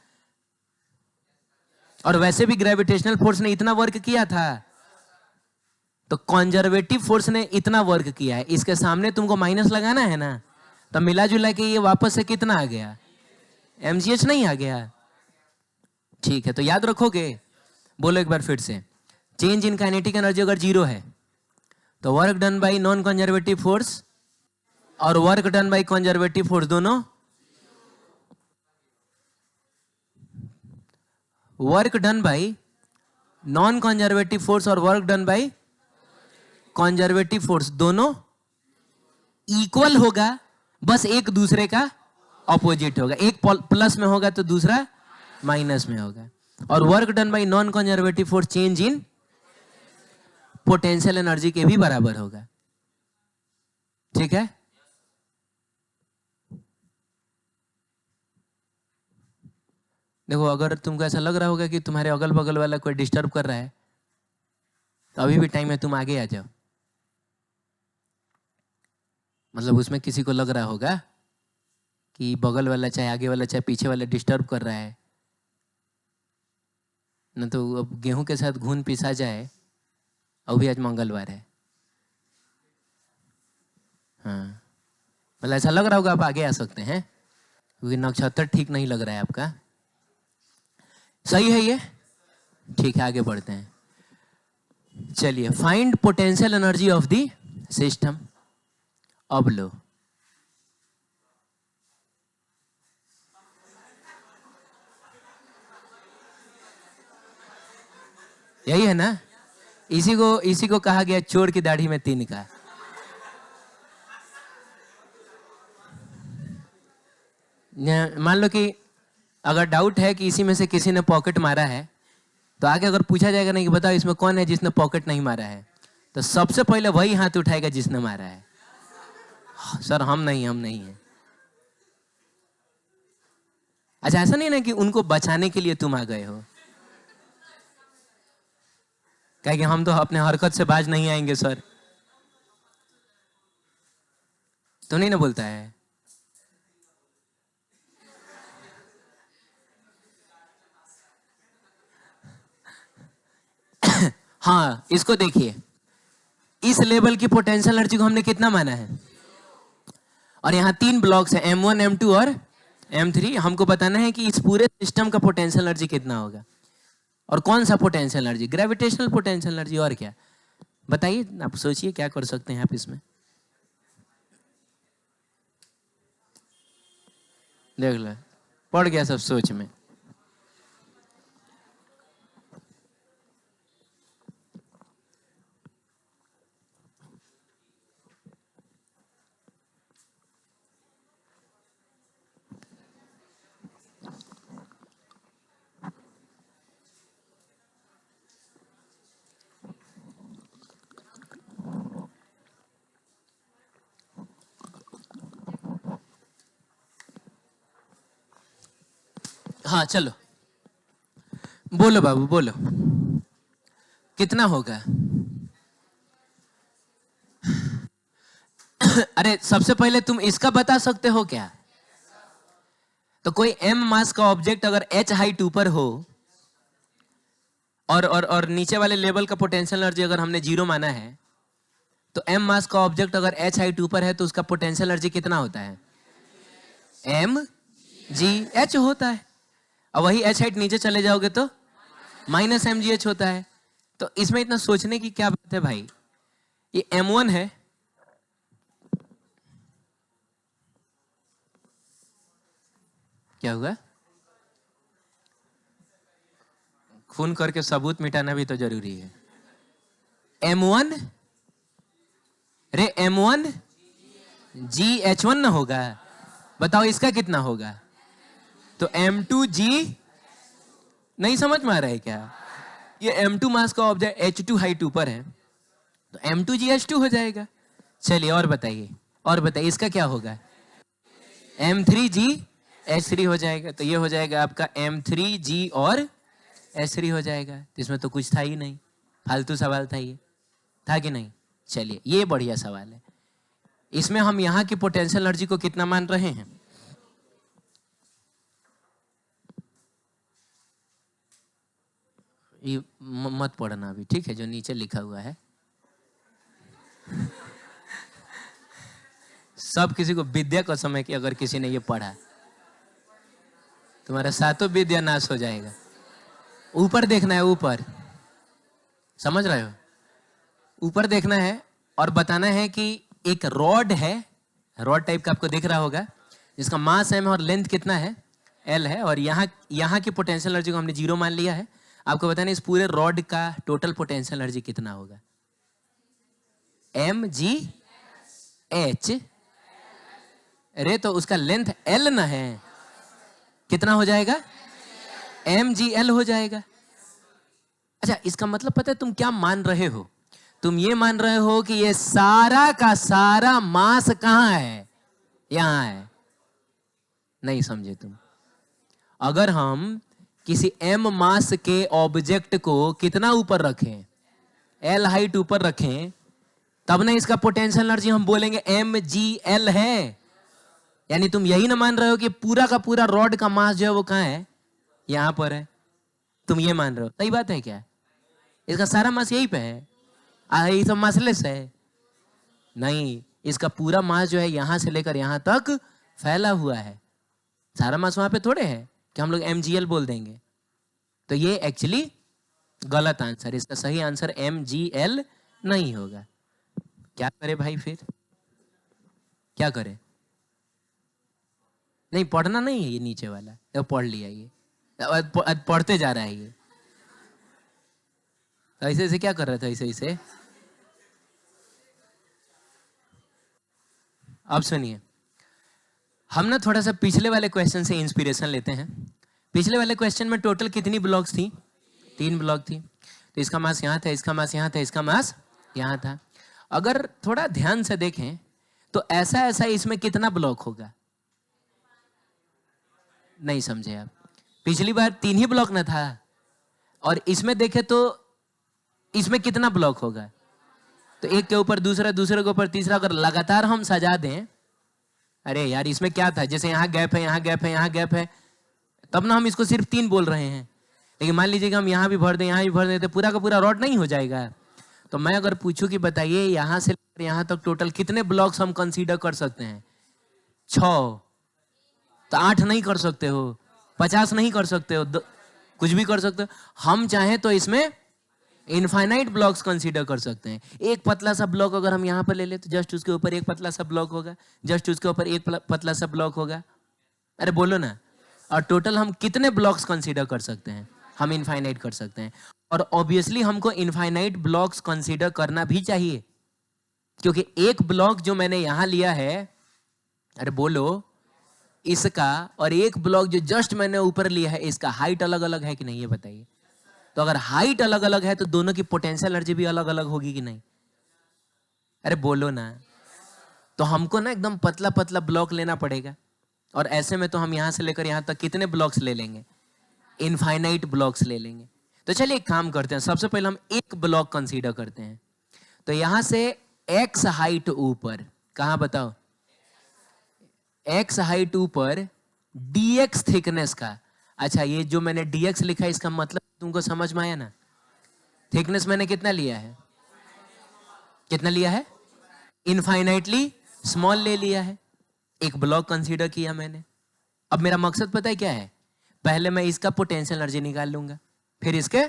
Speaker 1: और वैसे भी ग्रेविटेशनल फोर्स ने इतना वर्क किया था, तो कंजर्वेटिव फोर्स ने इतना वर्क किया है, इसके सामने तुमको माइनस लगाना है ना, तो मिला जुला के ये वापस से कितना आ गया, mgh नहीं आ गया। ठीक है, तो याद रखोगे? बोलो एक बार फिर से, चेंज इन काइनेटिक एनर्जी अगर जीरो है तो work done by non conservative force और work done by conservative force दोनों, work done by non conservative force और work done by conservative force दोनों इक्वल होगा, बस एक दूसरे का ऑपोजिट होगा। एक प्लस में होगा तो दूसरा माइनस में होगा। और work done by non conservative force change in potential energy के भी बराबर होगा। ठीक है? देखो, अगर तुमको ऐसा लग रहा होगा कि तुम्हारे अगल बगल वाला कोई डिस्टर्ब कर रहा है, तो अभी भी टाइम है, तुम आगे आ जाओ। मतलब उसमें किसी को लग रहा होगा कि बगल वाला चाहे आगे वाला चाहे पीछे वाला डिस्टर्ब कर रहा है, न तो अब गेहूं के साथ घुन पिसा जाए। अभी आज मंगलवार है। हाँ, मतलब ऐसा लग रहा होगा आप आगे आ सकते हैं, क्योंकि नक्षत्र ठीक नहीं लग रहा है आपका। सही है ये? ठीक है, आगे बढ़ते हैं। चलिए, find potential energy of the system. अब लो, यही है ना? इसी को कहा गया चोर की दाढ़ी में तीन का। मान लो कि अगर डाउट है कि इसी में से किसी ने पॉकेट मारा है, तो आगे अगर पूछा जाएगा नहीं कि बताओ इसमें कौन है जिसने पॉकेट नहीं मारा है, तो सबसे पहले वही हाथ उठाएगा जिसने मारा है। सर हम नहीं है। अच्छा, ऐसा नहीं ना कि उनको बचाने के लिए तुम आ गए हो, क्या कि हम तो अपने हरकत से बाज नहीं आएंगे सर, तो नहीं ना बोलता है। हाँ, इसको देखिए, इस लेवल की पोटेंशियल एनर्जी को हमने कितना माना है, और यहाँ तीन ब्लॉक्स है M1 M2 और M3। हमको बताना है कि इस पूरे सिस्टम का पोटेंशियल एनर्जी कितना होगा, और कौन सा potential energy, gravitational potential energy, और क्या बताइए, आप सोचिए क्या कर सकते हैं आप इसमें। देख लो, पड़ गया सब सोच में। हाँ चलो, बोलो बाबू बोलो, कितना होगा? अरे सबसे पहले तुम इसका बता सकते हो क्या? तो कोई m मास का ऑब्जेक्ट अगर h हाइट ऊपर हो, और नीचे वाले लेवल का पोटेंशियल एनर्जी अगर हमने जीरो माना है, तो m मास का ऑब्जेक्ट अगर h हाइट ऊपर है तो उसका पोटेंशियल एनर्जी कितना होता है? m g h होता है। और वही h हाइट नीचे चले जाओगे तो माइनस एम जी एच होता है। तो इसमें इतना सोचने की क्या बात है भाई, ये m1 है, क्या हुआ? खून करके सबूत मिटाना भी तो जरूरी है। M1 रे M1 GH1 ना होगा, बताओ इसका कितना होगा? तो M2G, नहीं समझ में आ रहा है क्या? ये M2 मास का ऑब्जेक्ट H2 हाइट ऊपर है, तो M2GH2 हो जाएगा। चलिए और बताइए, और बताइए इसका क्या होगा? M3GH3 हो जाएगा। तो ये हो जाएगा आपका M3G और H3 हो जाएगा। तो इसमें तो कुछ था ही नहीं, फालतू सवाल था ये, था कि नहीं? चलिए ये बढ़िया सवाल है। इसमें हम यहाँ की पोटेंशियल एनर्जी को कितना मान रहे हैं? ये मत पढ़ना अभी, ठीक है, जो नीचे लिखा हुआ है। सब किसी को विद्या का समय कि अगर किसी ने ये पढ़ा, तुम्हारा सातों विद्या नाश हो जाएगा। ऊपर देखना है, ऊपर, समझ रहे हो? ऊपर देखना है और बताना है कि एक रॉड है, रॉड टाइप का आपको दिख रहा होगा, जिसका मास m है और लेंथ कितना है, l है, और यहाँ की पोटेंशियल एनर्जी को हमने जीरो मान लिया है। आपको बताना है इस पूरे रॉड का टोटल पोटेंशियल एनर्जी कितना होगा? MGH, अरे तो उसका लेंथ l ना है, कितना हो जाएगा? MGL हो जाएगा। अच्छा, इसका मतलब पता है तुम क्या मान रहे हो? तुम ये मान रहे हो कि ये सारा का सारा मास कहां है? यहां है। नहीं समझे तुम। अगर हम किसी m मास के ऑब्जेक्ट को कितना ऊपर रखें, l हाइट ऊपर रखें, तब ना इसका पोटेंशियल एनर्जी हम बोलेंगे MGL है। यानी तुम यही ना मान रहे हो कि पूरा का पूरा रॉड का मास जो है वो कहां है? यहां पर है। तुम ये मान रहे हो, सही बात है क्या? इसका सारा मास यही पे है, ये सब मासलेस है। नहीं, इसका पूरा मास जो है यहां से लेकर यहां तक फैला हुआ है। सारा मास वहां पे थोड़े है कि हम लोग MGL बोल देंगे। तो ये एक्चुअली गलत आंसर, इसका सही आंसर MGL नहीं होगा। क्या करे भाई फिर, क्या करे? नहीं पढ़ना नहीं है ये नीचे वाला, तो पढ़ लिया ये, पढ़ते जा रहा है ये। तो ऐसे ऐसे क्या कर रहा था, ऐसे ऐसे। अब सुनिए, हम ना थोड़ा सा पिछले वाले क्वेश्चन से इंस्पिरेशन लेते हैं। पिछले वाले क्वेश्चन में टोटल कितनी ब्लॉक्स थी? 3 ब्लॉक थी। तो इसका मास यहाँ था, इसका मास यहाँ था, इसका मास यहाँ था। अगर थोड़ा ध्यान से देखें तो ऐसा ऐसा इसमें कितना ब्लॉक होगा? नहीं समझे आप? पिछली बार 3 ही ब्लॉक न था, और इसमें देखें तो इसमें कितना ब्लॉक होगा? तो एक के ऊपर दूसरा, दूसरे के ऊपर तीसरा, अगर लगातार हम सजा दें, अरे यार इसमें क्या था, जैसे यहाँ गैप है, यहाँ गैप है, यहाँ गैप है, तब ना हम इसको सिर्फ 3 बोल रहे हैं। लेकिन मान लीजिए कि हम यहाँ भी भर दें, यहाँ भी भर दें, तो पूरा का पूरा रॉड नहीं हो जाएगा। तो मैं अगर पूछूं कि बताइए यहाँ से लेकर यहाँ तक टोटल कितने ब्लॉक्स हम कंसीडर कर सकते हैं? 6। तो 8 नहीं कर सकते हो, 50 नहीं कर सकते हो, कुछ भी कर सकते हो। हम चाहें तो इसमें इनफाइनाइट ब्लॉक्स कंसीडर कर सकते हैं। एक पतला सा ब्लॉक अगर हम यहाँ पर ले ले तो जस्ट उसके ऊपर एक पतला सा ब्लॉक होगा, जस्ट उसके ऊपर एक पतला सा ब्लॉक होगा। अरे बोलो ना। और टोटल हम कितने ब्लॉक्स कंसीडर कर सकते हैं? हम इनफाइनाइट कर सकते हैं। और ऑब्वियसली हमको इनफाइनाइट ब्लॉक्स कंसीडर करना भी चाहिए, क्योंकि एक ब्लॉक जो मैंने यहां लिया है, अरे बोलो, इसका और एक ब्लॉक जो जस्ट मैंने ऊपर लिया है, इसका हाइट अलग अलग है कि नहीं, ये बताइए। तो अगर हाइट अलग अलग है तो दोनों की पोटेंशियल एनर्जी भी अलग अलग होगी कि नहीं? अरे बोलो ना। तो हमको ना एकदम पतला पतला ब्लॉक लेना पड़ेगा। और ऐसे में तो हम यहां से लेकर यहां तक कितने ब्लॉक्स ले लेंगे? इनफाइनाइट ब्लॉक्स ले लेंगे। तो चलिए एक काम करते हैं, सबसे पहले हम एक ब्लॉक कंसीडर करते हैं। तो यहां से एक्स हाइट ऊपर, कहां बताओ? एक्स हाइट ऊपर dx थिकनेस का। अच्छा, ये जो मैंने dx लिखा है इसका मतलब तुमको समझ में आया ना? थिकनेस मैंने कितना लिया है? कितना लिया है? इनफाइनाइटली स्मॉल ले लिया है। एक ब्लॉक कंसीडर किया मैंने। अब मेरा मकसद पता है क्या है? पहले मैं इसका पोटेंशियल एनर्जी निकाल लूंगा, फिर इसके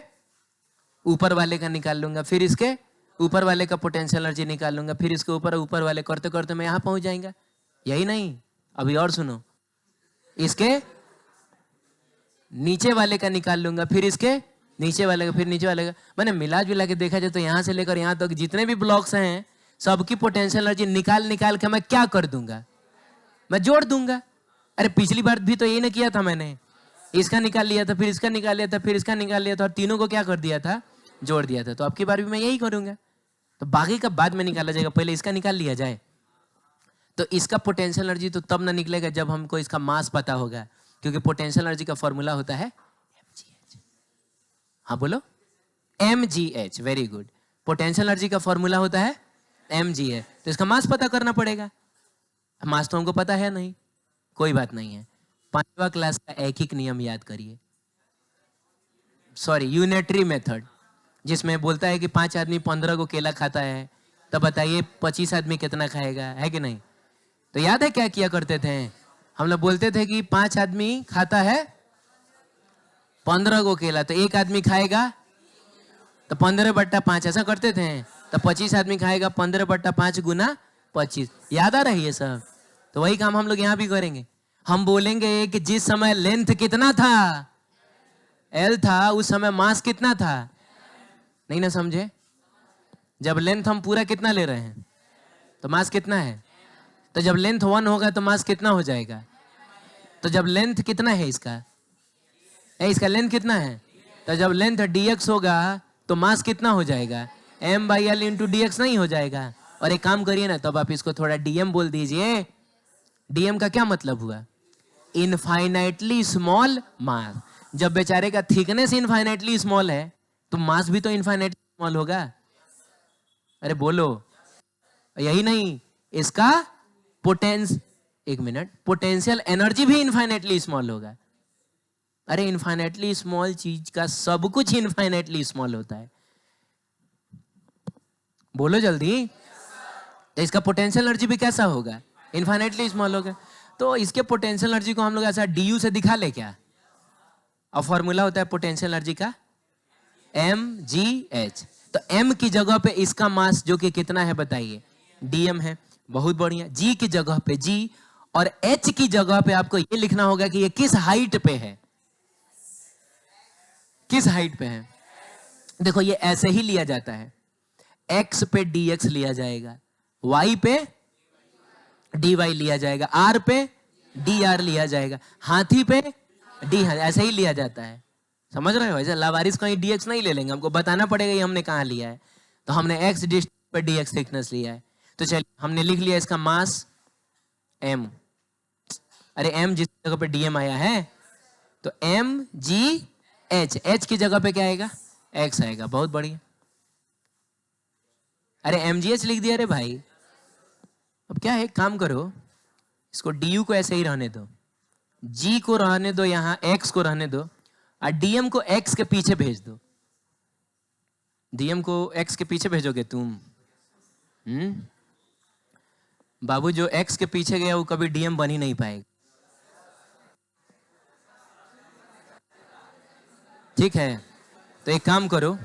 Speaker 1: ऊपर वाले का निकाल लूंगा, फिर इसके ऊपर वाले का पोटेंशियल एनर्जी निकाल लूंगा, फिर इसके ऊपर वाले करते करते मैं यहां पहुंच जाएगा। यही नहीं, अभी और सुनो, इसके नीचे वाले का निकाल लूंगा, फिर इसके नीचे वाले का, फिर नीचे वाले का। मैंने मिला जुला के देखा जाए तो यहां से लेकर यहां तक जितने भी ब्लॉक्स हैं सबकी पोटेंशियल एनर्जी निकाल निकाल के मैं क्या कर दूंगा? मैं जोड़ दूंगा। अरे पिछली बार भी तो यही ना किया था मैंने, इसका निकाल लिया था, फिर इसका निकाल लिया था, फिर इसका निकाल लिया था, और तीनों को क्या कर दिया था? जोड़ दिया था। तो अब की बार भी मैं यही करूंगा। तो बाकी का बाद में निकाला जाएगा, पहले इसका निकाल लिया जाए। तो इसका पोटेंशियल एनर्जी तो तब ना निकलेगा जब हमको इसका मास पता होगा, क्योंकि पोटेंशियल एनर्जी का फॉर्मूला होता है mgh। हाँ बोलो, mgh। Very good. Potential energy का फॉर्मूला होता है mgh। तो इसका मास पता करना पड़ेगा। मास तो हमको पता है नहीं, कोई बात नहीं है। 5वां क्लास का ऐकिक नियम याद करिए, सॉरी यूनिटरी मेथड, जिसमें बोलता है कि 5 आदमी 15 को केला खाता है, तो बताइए 25 आदमी कितना खाएगा, है कि नहीं? तो याद है क्या किया करते थे हम लोग? बोलते थे कि 5 आदमी खाता है 15 को केला, तो एक आदमी खाएगा तो 15/5, ऐसा करते थे। तो 25 आदमी खाएगा 15/5 गुना 25। याद आ रही है सब? तो वही काम हम लोग यहाँ भी करेंगे। हम बोलेंगे कि जिस समय लेंथ कितना था, एल था, उस समय मास कितना था? नहीं ना समझे? जब लेंथ हम पूरा कितना ले रहे हैं तो मास कितना है? तो जब लेंथ 1 होगा तो मास कितना हो जाएगा? तो जब लेंथ कितना है इसका, इसका लेंथ कितना है? तो जब लेंथ dx होगा तो मास कितना हो जाएगा? m/l इंटू dx नहीं हो जाएगा? और एक काम करिए ना, तब आप इसको थोड़ा dm बोल दीजिए। dm का क्या मतलब हुआ? Infinitely small mass. जब बेचारे का थिकनेस इनफाइनाइटली स्मॉल है तो मास भी तो इनफाइनाइटली स्मॉल होगा। अरे बोलो, यही नहीं, इसका पोटेंशियल एनर्जी भी इनफाइनाइटली स्मॉल होगा। अरे इनफाइनाइटली स्मॉल चीज का सब कुछ इनफाइनाइटली स्मॉल होता है। बोलो जल्दी। तो इसका पोटेंशियल एनर्जी भी कैसा होगा? इनफाइनाइटली स्मॉल होगा। तो इसके पोटेंशियल एनर्जी को हम लोग ऐसा du से दिखा ले क्या? और फॉर्मूला होता है पोटेंशियल एनर्जी का mgh। तो m की जगह पे इसका मास जो कि कितना है बताइए? dm है। बहुत बढ़िया। g की जगह पे g, और h की जगह पे आपको ये लिखना होगा कि ये किस हाइट पे है। किस हाइट पे है? देखो ये ऐसे ही लिया जाता है, x पे dx लिया जाएगा, y पे dy लिया जाएगा, r पे dr लिया जाएगा, हाथी पे d, ऐसे ही लिया जाता है। समझ रहे हो? ऐसे लावारिस कहीं dx नहीं ले लेंगे, हमको बताना पड़ेगा ये हमने कहाँ लिया है। तो हमने x डिस्टेंस पे dx थिकनेस लिया है। तो चलिए हमने लिख लिया इसका मास m। अरे m जिस जगह पे dm आया है तो mgh, h की जगह पे क्या आएगा? x आएगा। बहुत बढ़िया। अरे mgh लिख दिया रे भाई। अब क्या है, काम करो, इसको du को ऐसे ही रहने दो, g को रहने दो, यहां x को रहने दो, और dm को x के पीछे भेज दो। dm को x के पीछे भेजोगे तुम? बाबू जो x के पीछे गया वो कभी dm बन ही नहीं पाएगा। ठीक है, तो एक काम करो,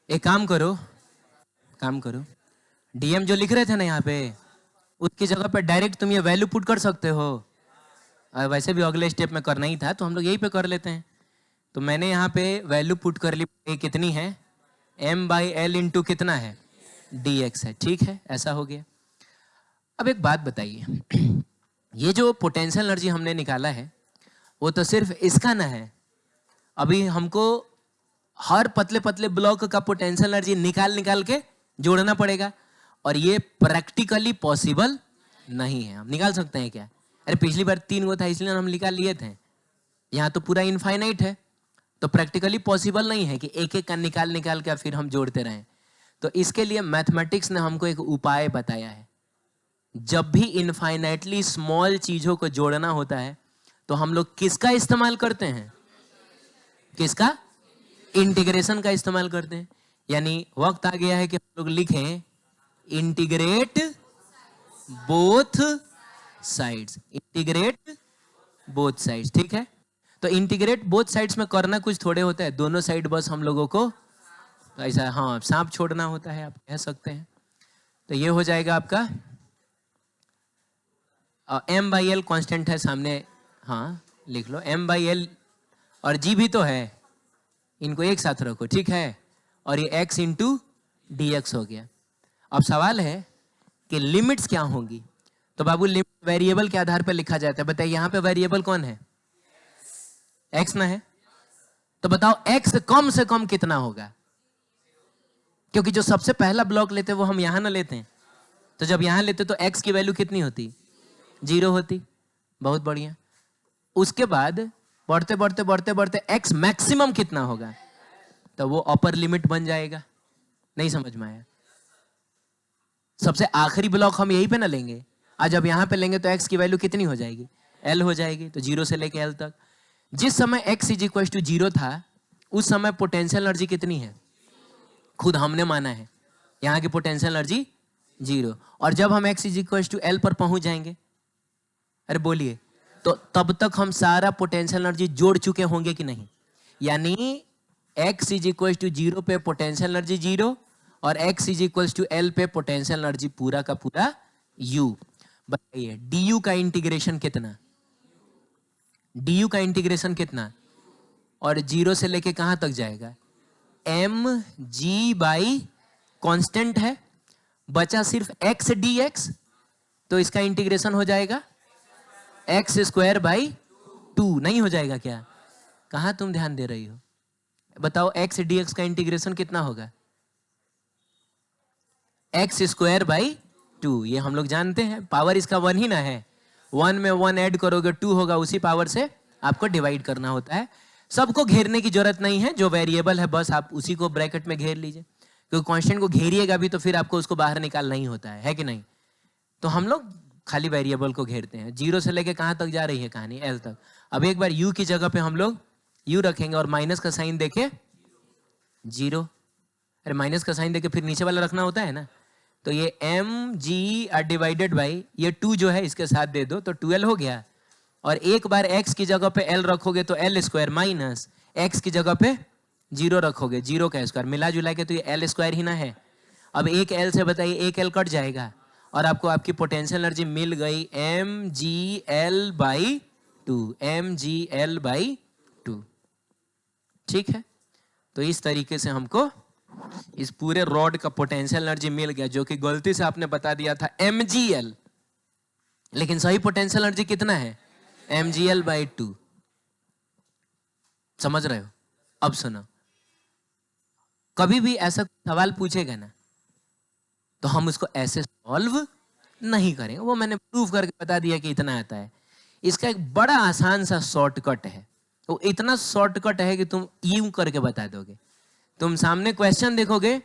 Speaker 1: काम करो, dm जो लिख रहे थे ना यहाँ पे, उसकी जगह पे डायरेक्ट तुम ये वैल्यू पुट कर सकते हो। वैसे भी अगले स्टेप में करना ही था तो हम लोग यही पे कर लेते हैं। तो मैंने यहाँ पे वैल्यू पुट कर ली, कितनी है? m/l इंटू कितना है? dx है। ठीक है, ऐसा हो गया। अब एक बात बताइए, ये जो पोटेंशियल एनर्जी हमने निकाला है वो तो सिर्फ इसका ना है, अभी हमको हर पतले पतले ब्लॉक का पोटेंशियल एनर्जी निकाल के जोड़ना पड़ेगा, और ये प्रैक्टिकली पॉसिबल नहीं है। हम निकाल सकते हैं क्या? अरे पिछली बार 3 गो था इसलिए हम निकाल लिए थे, यहाँ तो पूरा इनफाइनाइट है, तो प्रैक्टिकली पॉसिबल नहीं है कि एक एक का निकाल के फिर हम जोड़ते रहें। तो इसके लिए मैथमेटिक्स ने हमको एक उपाय बताया है। जब भी इनफाइनाइटली स्मॉल चीजों को जोड़ना होता है तो हम लोग किसका इस्तेमाल करते हैं? किसका? इंटीग्रेशन का इस्तेमाल करते हैं। यानी वक्त आ गया है कि हम लोग लिखें integrate both sides, integrate both sides. ठीक है, तो इंटीग्रेट बोथ साइड्स में करना कुछ थोड़े होता है, दोनों साइड बस हम लोगों को ऐसा, हाँ, सांप छोड़ना होता है, आप कह सकते हैं। तो ये हो जाएगा आपका m/l कांस्टेंट है सामने, हाँ लिख लो m/l, और g भी तो है, इनको एक साथ रखो। ठीक है, और ये x इंटू dx हो गया। अब सवाल है कि लिमिट्स क्या होंगी? तो बाबू लिमिट वेरिएबल के आधार पर लिखा जाता है। बताइए यहाँ पे वेरिएबल कौन है? x ना है, तो बताओ x कम से कम कितना होगा? क्योंकि जो सबसे पहला ब्लॉक लेते वो हम यहां ना लेते हैं, तो जब यहां लेते तो x की वैल्यू कितनी होती? 0 होती। बहुत बढ़िया। उसके बाद बढ़ते बढ़ते बढ़ते बढ़ते x मैक्सिमम कितना होगा? तो वो अपर लिमिट बन जाएगा। नहीं समझ में आया? सबसे आखिरी ब्लॉक हम यहीं पे ना लेंगे, आज जब यहां पे लेंगे तो x की वैल्यू कितनी हो जाएगी? l हो जाएगी। तो 0 से लेके l तक, जिस समय x इज इक्वल टू 0 था उस समय पोटेंशियल एनर्जी कितनी है? खुद हमने माना है यहाँ की पोटेंशियल एनर्जी 0। और जब हम x is equal to l पर पहुंच जाएंगे, अरे बोलिए, तो तब तक हम सारा पोटेंशियल एनर्जी जोड़ चुके होंगे कि नहीं? यानी x इज इक्वल टू 0 पे पोटेंशियल एनर्जी 0 और x is equal to l पे पोटेंशियल एनर्जी पूरा का पूरा u। बताइए du का इंटीग्रेशन कितना? du का इंटीग्रेशन कितना? और 0 से लेके कहां तक जाएगा? mg/ कांस्टेंट है, बचा सिर्फ x dx, तो इसका इंटीग्रेशन हो जाएगा x²/2। नहीं हो जाएगा क्या? कहां तुम ध्यान दे रही हो? बताओ x dx का इंटीग्रेशन कितना होगा? x²/2। ये हम लोग जानते हैं, पावर इसका 1 ही ना है, 1 में 1 ऐड करोगे 2 होगा, उसी पावर से आपको डिवाइड करना होता है। सबको घेरने की जरूरत नहीं है, जो वेरिएबल है बस आप उसी को ब्रैकेट में घेर लीजिए, क्योंकि कांस्टेंट को घेरिएगा भी तो फिर आपको उसको बाहर निकालना ही होता है कि नहीं? तो हम लोग खाली वेरिएबल को घेरते हैं। 0 से लेके कहां तक जा रही है कहानी? l तक। अब एक बार u की जगह पे हम लोग u रखेंगे और माइनस का साइन देके 0। अरे माइनस का साइन देके फिर नीचे वाला रखना होता है ना, तो ये mg डिवाइडेड बाई ये 2 जो है इसके साथ दे दो तो 2l हो गया। और एक बार x की जगह पे l रखोगे तो l² माइनस x की जगह पे 0 रखोगे, 0 का स्क्वायर मिला जुला के तो ये l² ही ना है। अब एक l से बताइए, एक l कट जाएगा और आपको आपकी पोटेंशियल एनर्जी मिल गई mgl/2, mgl/2। ठीक है, तो इस तरीके से हमको इस पूरे रॉड का पोटेंशियल एनर्जी मिल गया, जो कि गलती से आपने बता दिया था mgl, लेकिन सही पोटेंशियल एनर्जी कितना है mgl/2। समझ रहे हो? अब सुनो, कभी भी ऐसा सवाल पूछेगा ना तो हम उसको ऐसे सॉल्व नहीं करेंगे, वो मैंने प्रूव करके बता दिया कि इतना आता है। इसका एक बड़ा आसान सा शॉर्टकट है, वो इतना शॉर्टकट है कि तुम यूं करके बता दोगे। तुम सामने क्वेश्चन देखोगे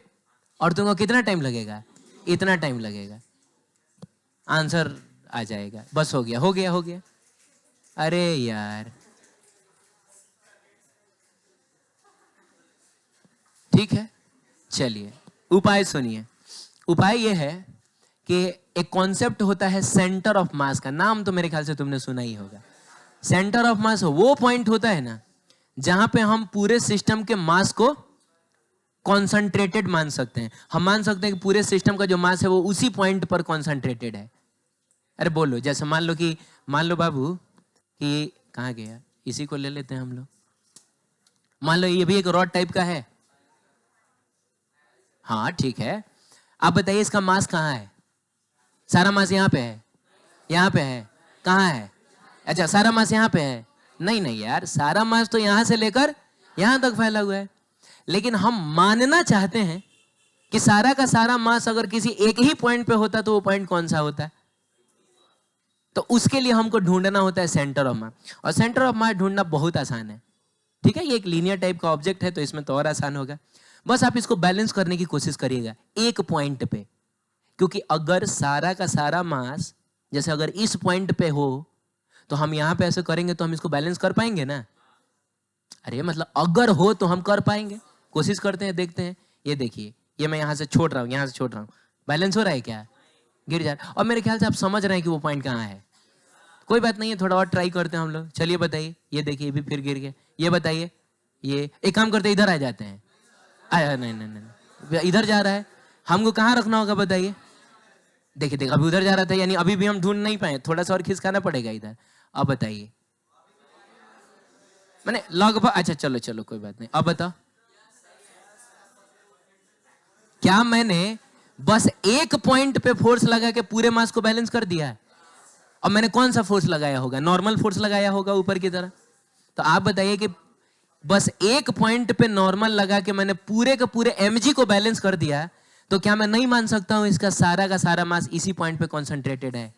Speaker 1: और तुमको कितना टाइम लगेगा, इतना टाइम लगेगा, आंसर आ जाएगा, बस हो गया हो गया हो गया। अरे यार ठीक है, चलिए उपाय सुनिए। उपाय ये है कि एक कॉन्सेप्ट होता है सेंटर ऑफ मास का, नाम तो मेरे ख्याल से तुमने सुना ही होगा। सेंटर ऑफ मास वो पॉइंट होता है ना जहां पे हम पूरे सिस्टम के मास को कॉन्सेंट्रेटेड मान सकते हैं। हम मान सकते हैं कि पूरे सिस्टम का जो मास है वो उसी पॉइंट पर कॉन्सेंट्रेटेड है। अरे बोलो, जैसे मान लो बाबू कि कहाँ गया, इसी को ले लेते हैं हम लोग। मान लो ये भी एक रॉड टाइप का है, हाँ ठीक है। आप बताइए इसका मास कहाँ है? सारा मास यहाँ पे है, यहाँ पे है, कहाँ है? अच्छा सारा मास यहाँ पे है? नहीं नहीं यार, सारा मास तो यहाँ से लेकर यहाँ तक फैला हुआ है। लेकिन हम मानना चाहते हैं कि सारा का सारा मास अगर किसी एक ही पॉइंट पे होता तो वो पॉइंट कौन सा होता है? तो उसके लिए हमको ढूंढना होता है सेंटर ऑफ मास, और सेंटर ऑफ मास ढूंढना बहुत आसान है। ठीक है, ये एक लीनियर टाइप का ऑब्जेक्ट है तो इसमें तो और आसान होगा। बस आप इसको बैलेंस करने की कोशिश करिएगा एक पॉइंट पे, क्योंकि अगर सारा का सारा मास जैसे अगर इस पॉइंट पे हो तो हम यहां पे ऐसे करेंगे तो हम इसको बैलेंस कर पाएंगे ना? अरे मतलब अगर हो तो हम कर पाएंगे, कोशिश करते हैं, देखते हैं। ये देखिए, ये मैं यहां से छोड़ रहा हूं, यहां से छोड़ रहा हूं, बैलेंस हो रहा है क्या? गिर जा रहा है। और मेरे ख्याल से आप समझ रहे हैं कि वो पॉइंट कहां है। कोई बात नहीं है, थोड़ा और ट्राई करते हैं हम लोग। चलिए बताइए, ये देखिए ये भी फिर गिर गया। ये बताइए, ये एक काम करते हैं, इधर आ जाते हैं। आया नहीं नहीं नहीं, इधर जा रहा है, हमको कहाँ रखना होगा बताइए? देखिए देखिए, अभी उधर जा रहा था, यानी अभी भी हम ढूंढ नहीं पाए, थोड़ा सा और खिसकाना पड़ेगा इधर। अब बताइए, मैंने लगभग, अच्छा चलो चलो कोई बात नहीं, अब बताओ। क्या मैंने बस एक पॉइंट पे फोर्स लगा के पूरे मास को बैलेंस कर दिया है? और मैंने कौन सा फोर्स लगाया होगा? नॉर्मल फोर्स लगाया होगा ऊपर की तरफ। तो आप बताइए कि बस एक पॉइंट पे नॉर्मल लगा के मैंने पूरे के पूरे mg को बैलेंस कर दिया, तो क्या मैं नहीं मान सकता हूं इसका सारा का सारा मास इसी पॉइंट पे कॉन्सेंट्रेटेड है?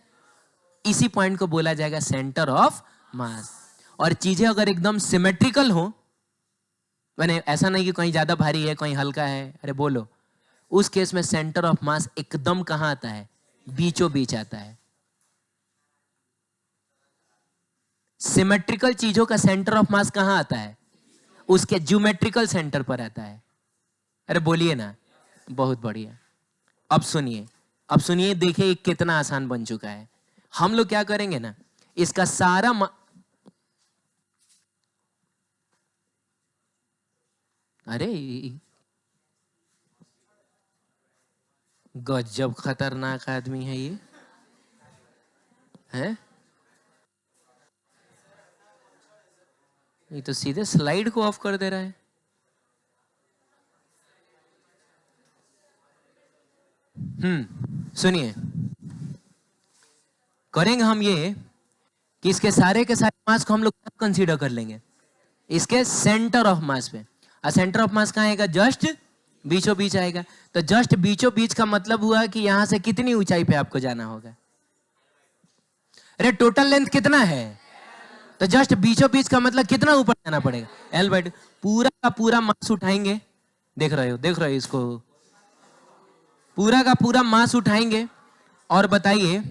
Speaker 1: इसी पॉइंट को बोला जाएगा सेंटर ऑफ मास। और चीजें अगर एकदम सिमेट्रिकल हो, मैंने ऐसा नहीं कि कहीं ज्यादा भारी है कहीं हल्का है, अरे बोलो, उस केस में सेंटर ऑफ मास एकदम कहां आता है? बीचों बीच आता है। सिमेट्रिकल चीजों का सेंटर ऑफ मास कहां आता है? उसके ज्योमेट्रिकल सेंटर पर आता है। अरे बोलिए ना, बहुत बढ़िया। अब सुनिए, अब सुनिए, देखिए कितना आसान बन चुका है। हम लोग क्या करेंगे ना, इसका सारा अरे गजब खतरनाक आदमी है ये, है? ये तो सीधे स्लाइड को ऑफ कर दे रहा है। सुनिए, करेंगे हम ये कि इसके सारे के सारे मास को हम लोग कंसीडर कर लेंगे इसके सेंटर ऑफ मास पे। और सेंटर ऑफ मास कहाँ आएगा? जस्ट बीचों बीच आएगा। तो जस्ट बीचों बीच का मतलब हुआ कि यहां से कितनी ऊंचाई पे आपको जाना होगा? अरे टोटल लेंथ कितना है? तो जस्ट बीचों बीच का मतलब कितना ऊपर जाना पड़ेगा? L/2। पूरा का पूरा मास उठाएंगे, देख रहे हो इसको, पूरा का पूरा मास उठाएंगे और बताइए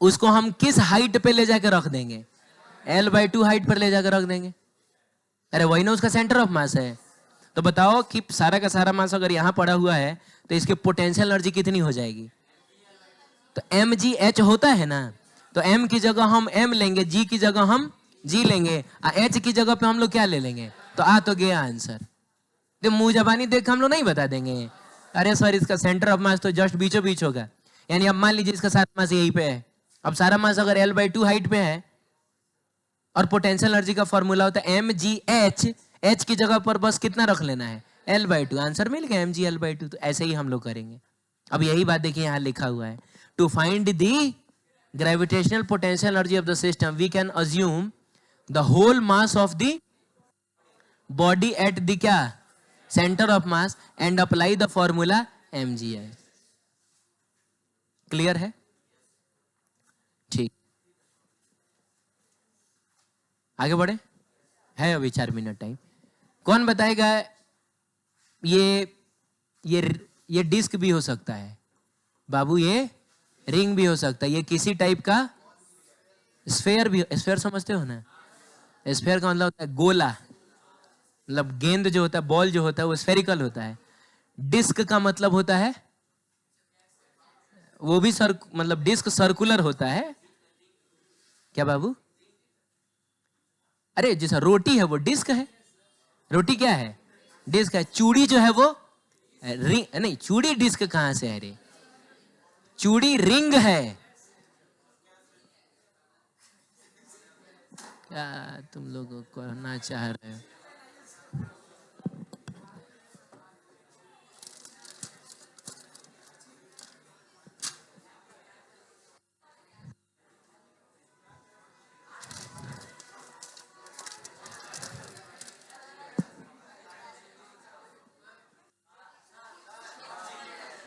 Speaker 1: उसको हम किस हाइट पे ले जाकर रख देंगे? L/2 हाइट पर ले जाकर रख देंगे। अरे वही ना उसका सेंटर ऑफ मास है। तो बताओ कि सारा का सारा मास अगर यहां पड़ा हुआ है तो इसकी पोटेंशियल एनर्जी कितनी हो जाएगी? तो mgh होता है ना, तो m की जगह हम m लेंगे, g की जगह हम g लेंगे, h की जगह पे हम लोग क्या ले लेंगे? तो आ तो गया आंसर। तो मुंह जबानी देख हम लोग नहीं बता देंगे, अरे सर इसका सेंटर ऑफ मास तो जस्ट बीचों बीच होगा। यानी अब मान लीजिए इसका सारा मास यहीं पे है। अब सारा मास अगर L/2 हाइट पे है और पोटेंशियल एनर्जी का फॉर्मूला होता है mgh, H की जगह पर बस कितना रख लेना है, L/2। आंसर मिल गया mg/L/2। तो ऐसे ही हम लोग करेंगे। अब यही बात देखिए यहाँ लिखा हुआ है, to find the gravitational potential energy of the system we can assume the whole mass of the body at the क्या, centre of mass, and apply the formula mgi। Clear है? ठीक, आगे बढ़े। है अभी 4 मिनट टाइम। कौन बताएगा? ये डिस्क भी हो सकता है बाबू, ये रिंग भी हो सकता है, ये किसी टाइप का स्फेयर भी। स्फेयर समझते हो ना? स्फेयर का मतलब होता है गोला, मतलब गेंद जो होता है, बॉल जो होता है वो स्फेरिकल होता है। डिस्क का मतलब होता है वो भी मतलब डिस्क सर्कुलर होता है। क्या बाबू? अरे जैसा रोटी है वो डिस्क है। रोटी क्या है? डिस्क है। चूड़ी जो है वो रिंग नहीं, चूड़ी डिस्क कहां से है रे? चूड़ी रिंग है। क्या तुम लोग कहना चाह रहे हो?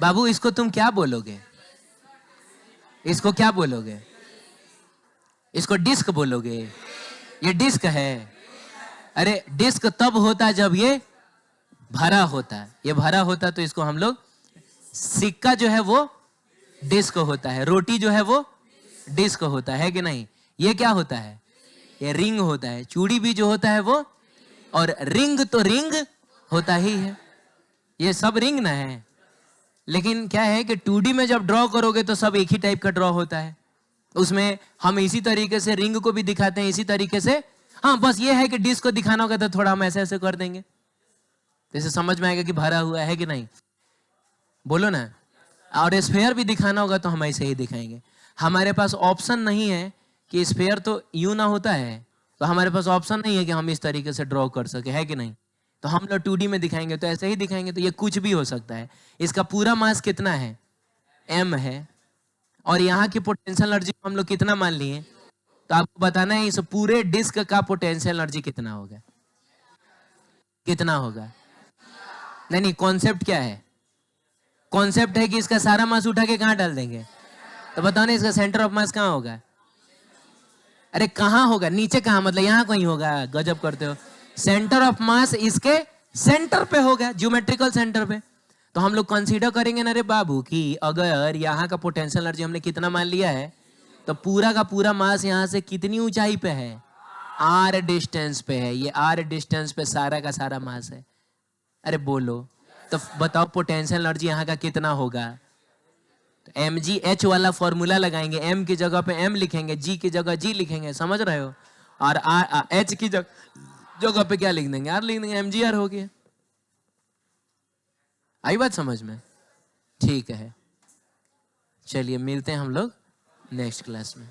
Speaker 1: बाबू इसको तुम क्या बोलोगे? इसको क्या बोलोगे? इसको डिस्क बोलोगे? ये डिस्क है। अरे डिस्क तब होता है जब ये भरा होता है। ये भरा होता है तो इसको हम लोग, सिक्का जो है वो डिस्क होता है, रोटी जो है वो डिस्क होता है कि नहीं? ये क्या होता है? ये रिंग होता है। चूड़ी भी जो होता है वो, और रिंग तो रिंग होता ही है। ये सब रिंग ना है। लेकिन क्या है कि 2D में जब ड्रॉ करोगे तो सब एक ही टाइप का ड्रॉ होता है। उसमें हम इसी तरीके से रिंग को भी दिखाते हैं, इसी तरीके से। हाँ, बस ये है कि डिस्क को दिखाना होगा तो थोड़ा हम ऐसे ऐसे कर देंगे, जैसे समझ में आएगा कि भरा हुआ है कि नहीं। बोलो ना। और स्फेयर भी दिखाना होगा तो हम ऐसे ही दिखाएंगे। हमारे पास ऑप्शन नहीं है कि स्फेयर तो यूं ना होता है, तो हमारे पास ऑप्शन नहीं है कि हम इस तरीके से ड्रॉ कर सके, है कि नहीं? तो हम लोग 2D में दिखाएंगे तो ऐसे ही दिखाएंगे। तो ये कुछ भी हो सकता है। इसका पूरा मास कितना है? m है। और यहाँ की पोटेंशियल एनर्जी हम लोग कितना मान लिए? तो आपको बताना है इस पूरे डिस्क का पोटेंशियल एनर्जी कितना होगा। कितना होगा? नहीं, कॉन्सेप्ट क्या है? कॉन्सेप्ट है कि इसका सारा मास उठा के कहां डाल देंगे। तो बताओ ना, इसका सेंटर ऑफ मास कहां होगा? अरे कहां होगा? नीचे कहां, मतलब यहां कहीं होगा? गजब करते हो। सेंटर ऑफ मास इसके सेंटर पे होगा, ज्योमेट्रिकल सेंटर पे। तो हम लोग कंसीडर करेंगे ना रे बाबू कि अगर यहाँ का पोटेंशियल एनर्जी हमने कितना मान लिया है, तो पूरा का पूरा मास यहाँ से कितनी ऊंचाई पे है? r डिस्टेंस पे है। ये r डिस्टेंस पे सारा का सारा मास है। अरे बोलो, तो बताओ पोटेंशियल एनर्जी यहाँ का कितना होगा? तो mgh वाला फॉर्मूला लगाएंगे। m की जगह पे m लिखेंगे, g की जगह g लिखेंगे, समझ रहे हो? और h की जगह पे क्या लिख देंगे? r लिख देंगे, mgr हो गया। आई बात समझ में? ठीक है, चलिए मिलते हैं हम लोग नेक्स्ट क्लास में।